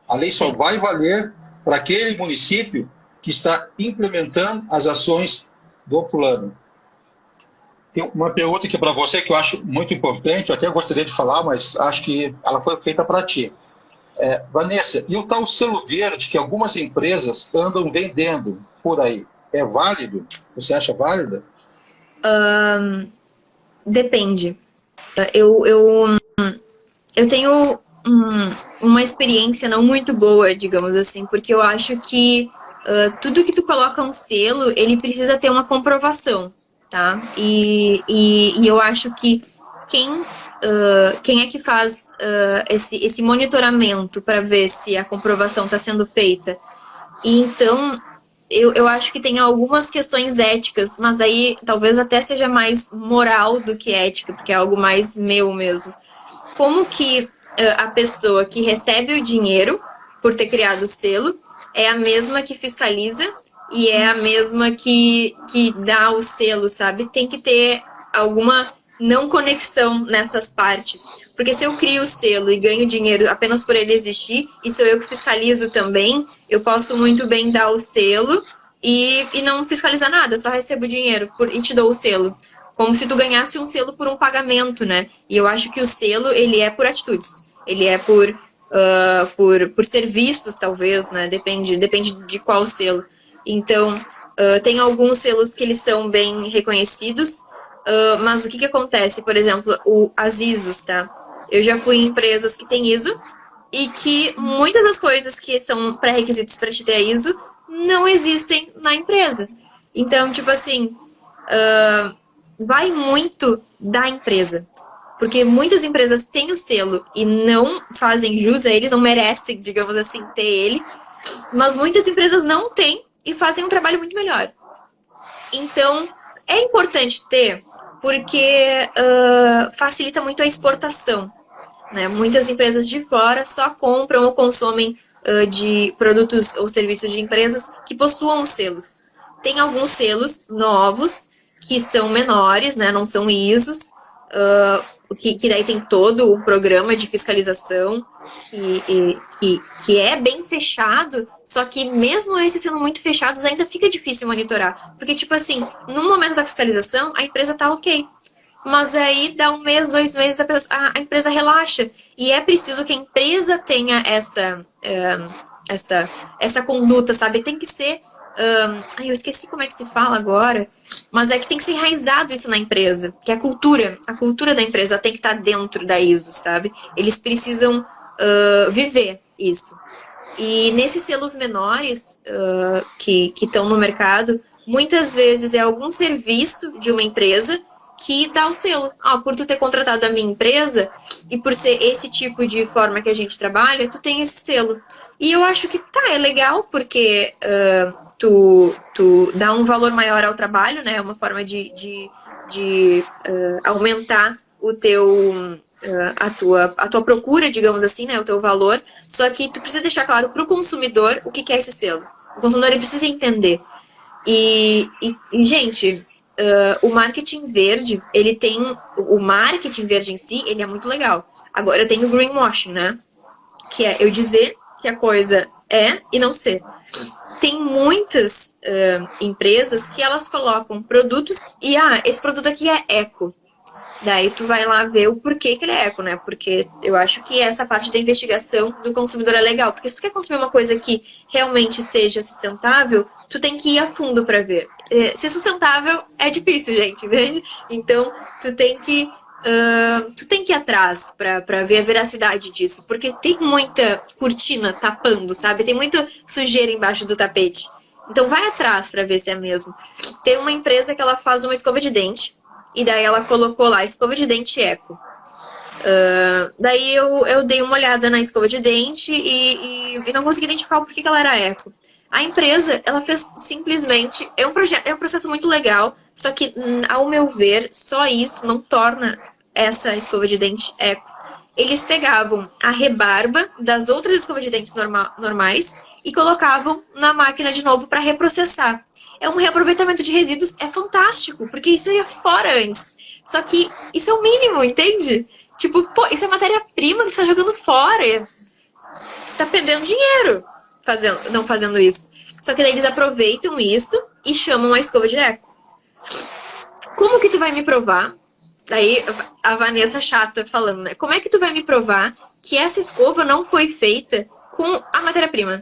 [SPEAKER 3] A lei só vai valer para aquele município que está implementando as ações do plano. Tem uma pergunta aqui para você que eu acho muito importante, eu até gostaria de falar, mas acho que ela foi feita para ti. Vanessa, e o tal selo verde que algumas empresas andam vendendo por aí, é válido? Você acha válido?
[SPEAKER 2] Depende. Eu tenho uma experiência não muito boa, digamos assim, porque eu acho que tudo que tu coloca um selo, ele precisa ter uma comprovação, tá? E eu acho que quem é que faz esse monitoramento para ver se a comprovação está sendo feita? E então, eu acho que tem algumas questões éticas, mas aí talvez até seja mais moral do que ética, porque é algo mais meu mesmo. Como que a pessoa que recebe o dinheiro por ter criado o selo é a mesma que fiscaliza e é a mesma que dá o selo, sabe? Tem que ter alguma não conexão nessas partes. Porque se eu crio o selo e ganho dinheiro apenas por ele existir, e sou eu que fiscalizo também, eu posso muito bem dar o selo e não fiscalizar nada, só recebo dinheiro e te dou o selo. Como se tu ganhasse um selo por um pagamento, né? E eu acho que o selo, ele é por atitudes. Ele é por serviços, talvez, né? Depende de qual selo. Então, tem alguns selos que eles são bem reconhecidos, mas o que acontece? Por exemplo, as ISOs, tá? Eu já fui em empresas que têm ISO e que muitas das coisas que são pré-requisitos para te ter a ISO não existem na empresa. Então, tipo assim, vai muito da empresa. Porque muitas empresas têm o selo e não fazem jus a eles, não merecem, digamos assim, ter ele. Mas muitas empresas não têm e fazem um trabalho muito melhor. Então, É importante ter porque facilita muito a exportação, né? Muitas empresas de fora só compram ou consomem de produtos ou serviços de empresas que possuam selos. Tem alguns selos novos que são menores, né? Não são ISOs, que daí tem todo o programa de fiscalização que é bem fechado, só que mesmo esses sendo muito fechados, ainda fica difícil monitorar. Porque, tipo assim, no momento da fiscalização, a empresa tá ok. Mas aí dá 1 mês, 2 meses, a empresa relaxa. E é preciso que a empresa tenha essa conduta, sabe? Tem que ser... eu esqueci como é que se fala agora, mas é que tem que ser enraizado isso na empresa, que a cultura da empresa tem que estar dentro da ISO, sabe? Eles precisam viver isso. E nesses selos menores que estão no mercado, muitas vezes é algum serviço de uma empresa que dá o selo. Por tu ter contratado a minha empresa e por ser esse tipo de forma que a gente trabalha, tu tem esse selo. E eu acho que é legal, porque tu dá um valor maior ao trabalho, né? É uma forma de aumentar o teu... a tua procura, digamos assim, né, o teu valor, só que tu precisa deixar claro para o consumidor o que é esse selo. O consumidor ele precisa entender. E gente, o marketing verde, ele tem... O marketing verde em si, ele é muito legal. Agora, tem o greenwashing, né? Que é eu dizer que a coisa é e não ser. Tem muitas empresas que elas colocam produtos e, esse produto aqui é eco. Daí tu vai lá ver o porquê que ele é eco, né? Porque eu acho que essa parte da investigação do consumidor é legal. Porque se tu quer consumir uma coisa que realmente seja sustentável, tu tem que ir a fundo pra ver. Ser sustentável é difícil, gente, entende? Então, tu tem que ir atrás pra ver a veracidade disso. Porque tem muita cortina tapando, sabe? Tem muita sujeira embaixo do tapete. Então, vai atrás pra ver se é mesmo. Tem uma empresa que ela faz uma escova de dente. E daí ela colocou lá, escova de dente eco. Daí eu dei uma olhada na escova de dente e não consegui identificar o porquê que ela era eco. A empresa, ela fez simplesmente... É um processo muito legal, só que, ao meu ver, só isso não torna essa escova de dente eco. Eles pegavam a rebarba das outras escovas de dentes normais e colocavam na máquina de novo para reprocessar. É um reaproveitamento de resíduos, é fantástico, porque isso ia fora antes. Só que isso é o mínimo, entende? Tipo, isso é matéria-prima que você tá jogando fora. Você tá perdendo dinheiro não fazendo isso. Só que daí eles aproveitam isso e chamam a escova de eco. Como que tu vai me provar? Daí a Vanessa chata falando, né? Como é que tu vai me provar que essa escova não foi feita com a matéria-prima?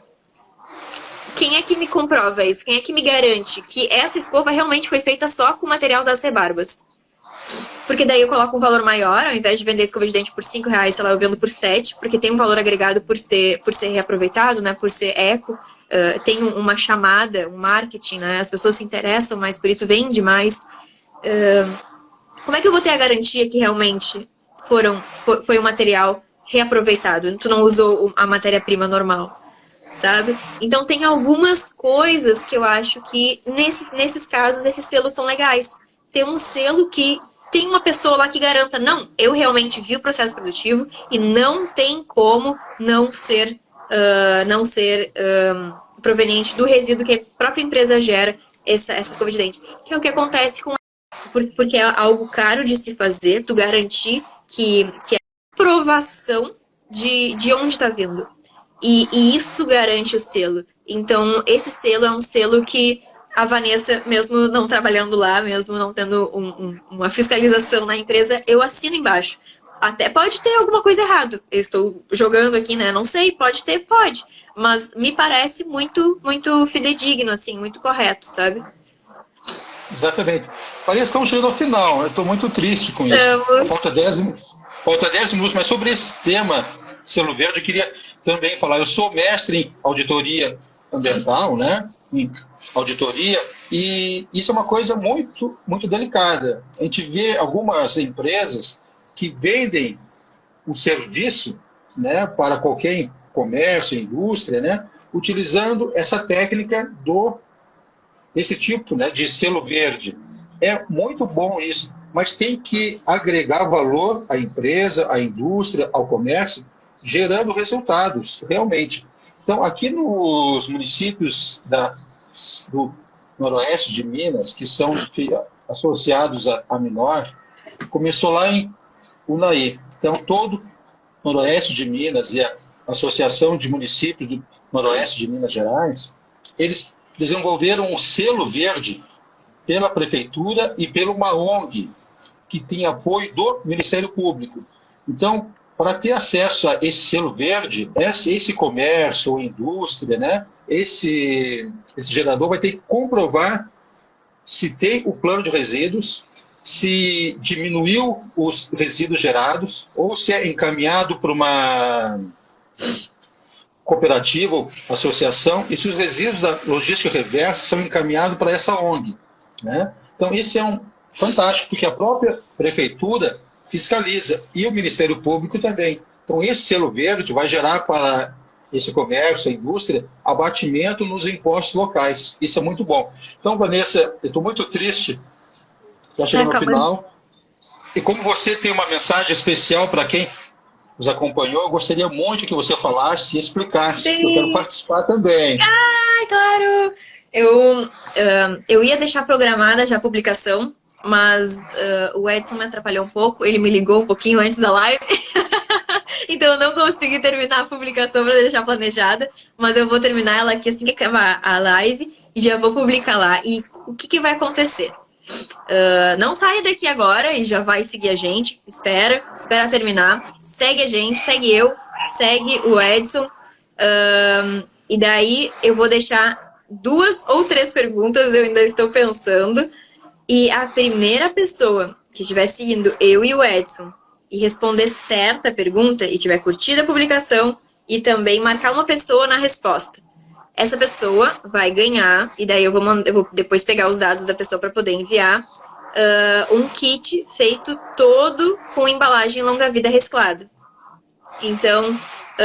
[SPEAKER 2] Quem é que me comprova isso? Quem é que me garante que essa escova realmente foi feita só com o material das rebarbas? Porque daí eu coloco um valor maior, ao invés de vender a escova de dente por R$5, sei lá, eu vendo por 7, porque tem um valor agregado por ser reaproveitado, né? Por ser eco. Tem uma chamada, um marketing, né? As pessoas se interessam mais por isso, vende mais. Como é que eu vou ter a garantia que realmente foi um material reaproveitado? Tu não usou a matéria-prima normal, sabe? Então tem algumas coisas que eu acho que nesses casos esses selos são legais. Ter um selo que tem uma pessoa lá que garanta, não, eu realmente vi o processo produtivo e não tem como não ser proveniente do resíduo que a própria empresa gera essa escova de dente. Que é o que acontece porque é algo caro de se fazer, tu garantir que é a provação de onde está vindo. E isso garante o selo. Então, esse selo é um selo que a Vanessa, mesmo não trabalhando lá, mesmo não tendo uma fiscalização na empresa, eu assino embaixo. Até pode ter alguma coisa errada. Eu estou jogando aqui, né? Não sei, pode ter, pode. Mas me parece muito, muito fidedigno, assim, muito correto, sabe?
[SPEAKER 3] Exatamente. Olha, estamos chegando ao final. Eu estou muito triste com isso. Falta 10 minutos, mas sobre esse tema, selo verde, eu queria também falar. Eu sou mestre em auditoria ambiental, né? Em auditoria, e isso é uma coisa muito, muito delicada. A gente vê algumas empresas que vendem um serviço, né, para qualquer comércio, indústria, né, utilizando essa técnica esse tipo, né, de selo verde. É muito bom isso, mas tem que agregar valor à empresa, à indústria, ao comércio, gerando resultados, realmente. Então, aqui nos municípios do noroeste de Minas, que são associados à Minor, começou lá em Unai. Então, todo o noroeste de Minas e a Associação de Municípios do Noroeste de Minas Gerais, eles desenvolveram um selo verde pela prefeitura e pela uma ONG, que tem apoio do Ministério Público. Então, para ter acesso a esse selo verde, esse comércio ou indústria, né, esse gerador vai ter que comprovar se tem o plano de resíduos, se diminuiu os resíduos gerados, ou se é encaminhado para uma cooperativa ou associação, e se os resíduos da logística reversa são encaminhados para essa ONG. Né? Então, isso é fantástico, porque a própria prefeitura fiscaliza e o Ministério Público também. Então, esse selo verde vai gerar para esse comércio, a indústria, abatimento nos impostos locais. Isso é muito bom. Então, Vanessa, eu estou muito triste, já chegando no final. E como você tem uma mensagem especial para quem nos acompanhou, eu gostaria muito que você falasse e explicasse. Sim. Eu quero participar também.
[SPEAKER 2] Ah, claro! Eu ia deixar programada já a publicação, mas o Edson me atrapalhou um pouco, ele me ligou um pouquinho antes da live, então eu não consegui terminar a publicação para deixar planejada, mas eu vou terminar ela aqui assim que acabar a live e já vou publicar lá. E o que vai acontecer? Não saia daqui agora e já vai seguir a gente, espera terminar, segue a gente, segue eu, segue o Edson, e daí eu vou deixar 2 ou 3 perguntas, eu ainda estou pensando, e a primeira pessoa que estiver seguindo eu e o Edson e responder certa pergunta e tiver curtido a publicação e também marcar uma pessoa na resposta, essa pessoa vai ganhar, e daí eu vou depois pegar os dados da pessoa para poder enviar, um kit feito todo com embalagem longa-vida reciclada. Então,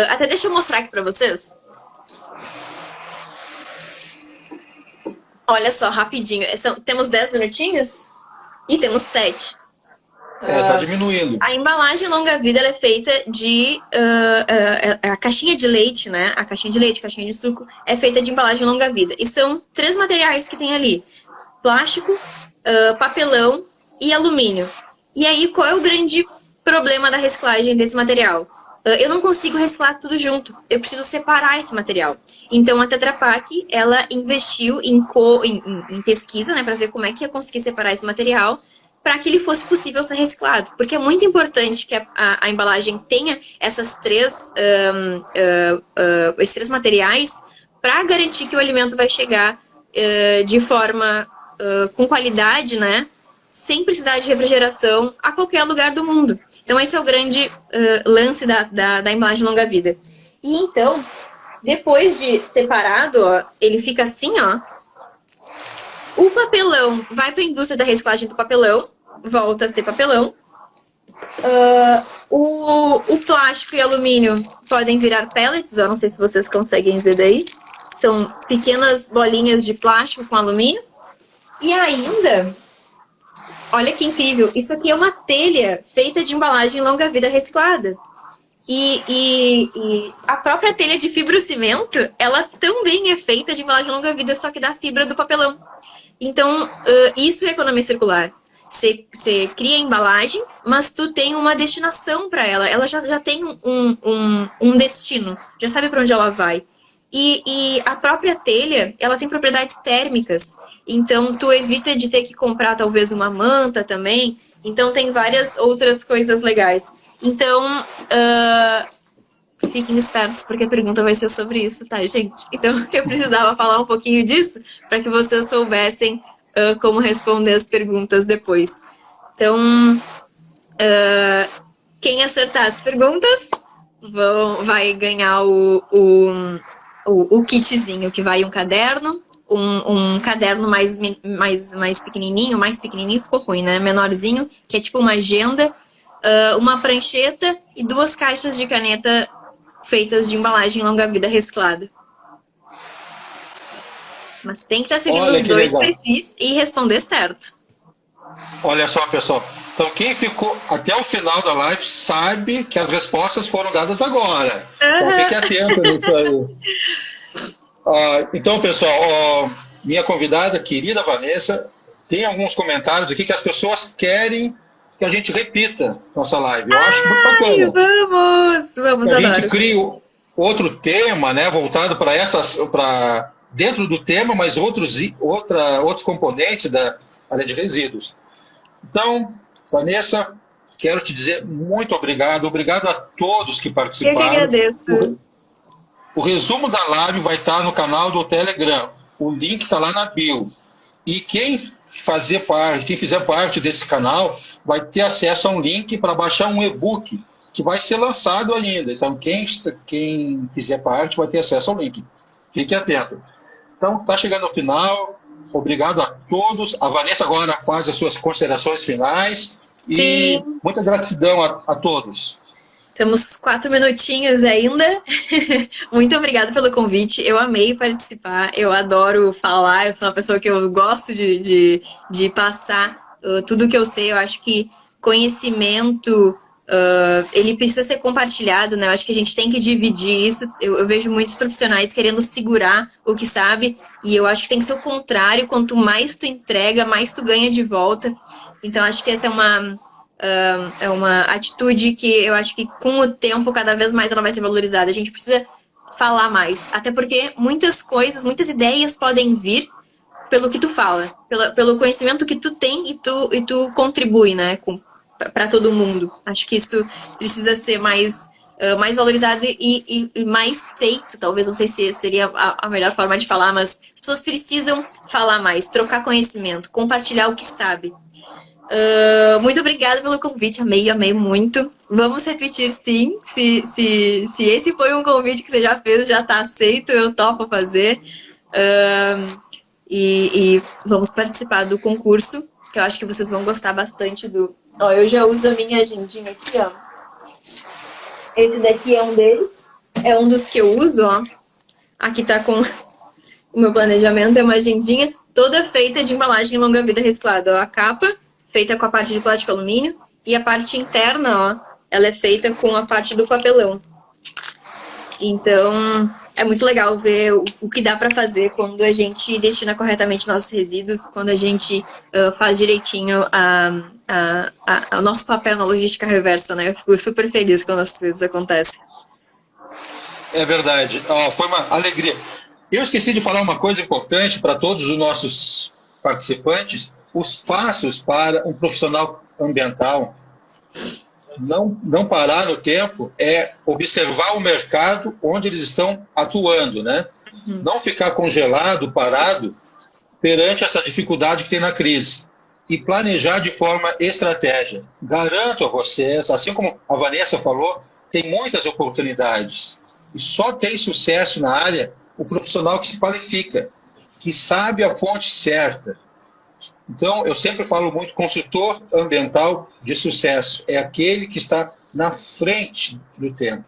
[SPEAKER 2] até deixa eu mostrar aqui para vocês. Olha só, rapidinho. Temos 10 minutinhos? E temos 7.
[SPEAKER 3] Tá diminuindo.
[SPEAKER 2] A embalagem longa-vida é feita de... a caixinha de leite, né? A caixinha de leite, caixinha de suco, é feita de embalagem longa-vida. E são 3 materiais que tem ali. Plástico, papelão e alumínio. E aí, qual é o grande problema da reciclagem desse material? Eu não consigo reciclar tudo junto. Eu preciso separar esse material. Então, a Tetra Pak, ela investiu em pesquisa, né, para ver como é que ia conseguir separar esse material para que ele fosse possível ser reciclado. Porque é muito importante que a embalagem tenha esses 3 materiais para garantir que o alimento vai chegar de forma com qualidade, né, sem precisar de refrigeração a qualquer lugar do mundo. Então, esse é o grande lance da embalagem longa-vida. E então, depois de separado, ó, ele fica assim, ó. O papelão vai para a indústria da reciclagem do papelão, volta a ser papelão. O plástico e alumínio podem virar pellets, ó, não sei se vocês conseguem ver daí. São pequenas bolinhas de plástico com alumínio. E ainda... Olha que incrível, isso aqui é uma telha feita de embalagem longa-vida reciclada. E a própria telha de fibrocimento, ela também é feita de embalagem longa-vida, só que da fibra do papelão. Então, isso é economia circular. Você cria a embalagem, mas tu tem uma destinação para ela. Ela já tem um destino, já sabe para onde ela vai. E a própria telha, ela tem propriedades térmicas. Então, tu evita de ter que comprar, talvez, uma manta também. Então, tem várias outras coisas legais. Então, fiquem espertos, porque a pergunta vai ser sobre isso, tá, gente? Então, eu precisava falar um pouquinho disso para que vocês soubessem como responder as perguntas depois. Então, quem acertar as perguntas vai ganhar o kitzinho, que vai um caderno, um caderno mais pequenininho, ficou ruim, né? Menorzinho, que é tipo uma agenda, uma prancheta e 2 caixas de caneta feitas de embalagem longa-vida reciclada. Mas tem que estar seguindo os 2 perfis e responder certo.
[SPEAKER 3] Olha só, pessoal. Então, quem ficou até o final da live sabe que as respostas foram dadas agora. Então, fique atento nisso aí. Então, pessoal, minha convidada, querida Vanessa, tem alguns comentários aqui que as pessoas querem que a gente repita nossa live. Eu acho muito bacana.
[SPEAKER 2] Vamos,
[SPEAKER 3] a
[SPEAKER 2] adoro.
[SPEAKER 3] gente cria outro tema, né, voltado para dentro do tema, mas outros componentes da área de resíduos. Então, Vanessa, quero te dizer muito obrigado. Obrigado a todos que participaram.
[SPEAKER 2] Eu que agradeço.
[SPEAKER 3] O resumo da live vai estar no canal do Telegram. O link está lá na bio. E quem fizer parte desse canal vai ter acesso a um link para baixar um e-book que vai ser lançado ainda. Então, quem fizer parte vai ter acesso ao link. Fique atento. Então, está chegando ao final. Obrigado a todos. A Vanessa agora faz as suas considerações finais. E
[SPEAKER 2] Sim.
[SPEAKER 3] Muita gratidão a todos.
[SPEAKER 2] Temos 4 minutinhos ainda. Muito obrigada pelo convite. Eu amei participar. Eu adoro falar. Eu sou uma pessoa que eu gosto de passar tudo que eu sei. Eu acho que conhecimento, ele precisa ser compartilhado, né? Eu acho que a gente tem que dividir isso. Eu vejo muitos profissionais querendo segurar o que sabe. E eu acho que tem que ser o contrário. Quanto mais tu entrega, mais tu ganha de volta. Então, acho que essa é uma atitude que eu acho que com o tempo cada vez mais ela vai ser valorizada. A gente precisa falar mais, até porque muitas coisas, muitas ideias podem vir pelo que tu fala, pelo conhecimento que tu tem e tu contribui, né, para todo mundo. Acho que isso precisa ser mais valorizado e mais feito. Talvez, não sei se seria a melhor forma de falar, mas as pessoas precisam falar mais, trocar conhecimento, compartilhar o que sabe. Muito obrigada pelo convite, amei muito. Vamos repetir sim. Se esse foi um convite que você já fez, já está aceito, eu topo fazer. E vamos participar do concurso, que eu acho que vocês vão gostar bastante do. Ó, eu já uso a minha agendinha aqui, ó. Esse daqui é um deles, é um dos que eu uso, ó. Aqui tá com o meu planejamento, é uma agendinha toda feita de embalagem longa-vida reciclada, ó. A capa feita com a parte de plástico alumínio e a parte interna, ó, ela é feita com a parte do papelão. Então, é muito legal ver o que dá para fazer quando a gente destina corretamente nossos resíduos, quando a gente faz direitinho o nosso papel na logística reversa, né? Eu fico super feliz quando essas coisas acontecem.
[SPEAKER 3] É verdade. Foi uma alegria. Eu esqueci de falar uma coisa importante para todos os nossos participantes. Os passos para um profissional ambiental não parar no tempo é observar o mercado onde eles estão atuando, né? Uhum. Não ficar congelado, parado, perante essa dificuldade que tem na crise. E planejar de forma estratégica. Garanto a vocês, assim como a Vanessa falou, tem muitas oportunidades. E só tem sucesso na área o profissional que se qualifica, que sabe a fonte certa. Então, eu sempre falo muito, consultor ambiental de sucesso é aquele que está na frente do tempo.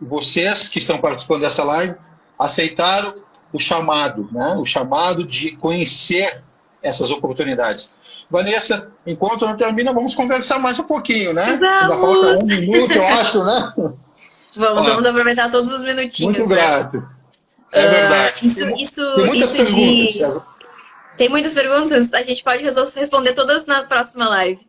[SPEAKER 3] E vocês que estão participando dessa live aceitaram o chamado, né? O chamado de conhecer essas oportunidades. Vanessa, enquanto não termina, vamos conversar mais um pouquinho, né? Ainda falta 1 minuto, eu acho, né?
[SPEAKER 2] Vamos aproveitar todos os minutinhos.
[SPEAKER 3] Muito
[SPEAKER 2] né?
[SPEAKER 3] grato. É verdade. Tem muitas perguntas.
[SPEAKER 2] Tem muitas perguntas? A gente pode responder todas na próxima live.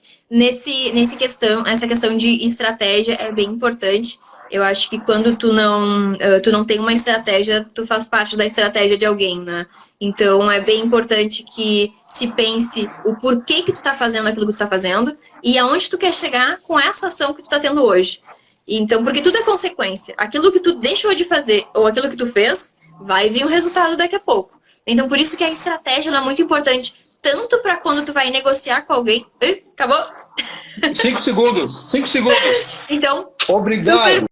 [SPEAKER 2] Essa questão de estratégia é bem importante. Eu acho que quando tu não tem uma estratégia, tu faz parte da estratégia de alguém, né? Então, é bem importante que se pense o porquê que tu tá fazendo aquilo que tu tá fazendo e aonde tu quer chegar com essa ação que tu tá tendo hoje. Então, porque tudo é consequência. Aquilo que tu deixou de fazer ou aquilo que tu fez, vai vir o resultado daqui a pouco. Então, por isso que a estratégia é muito importante, tanto para quando tu vai negociar com alguém... Acabou?
[SPEAKER 3] 5 segundos. 5 segundos.
[SPEAKER 2] Então,
[SPEAKER 3] obrigado.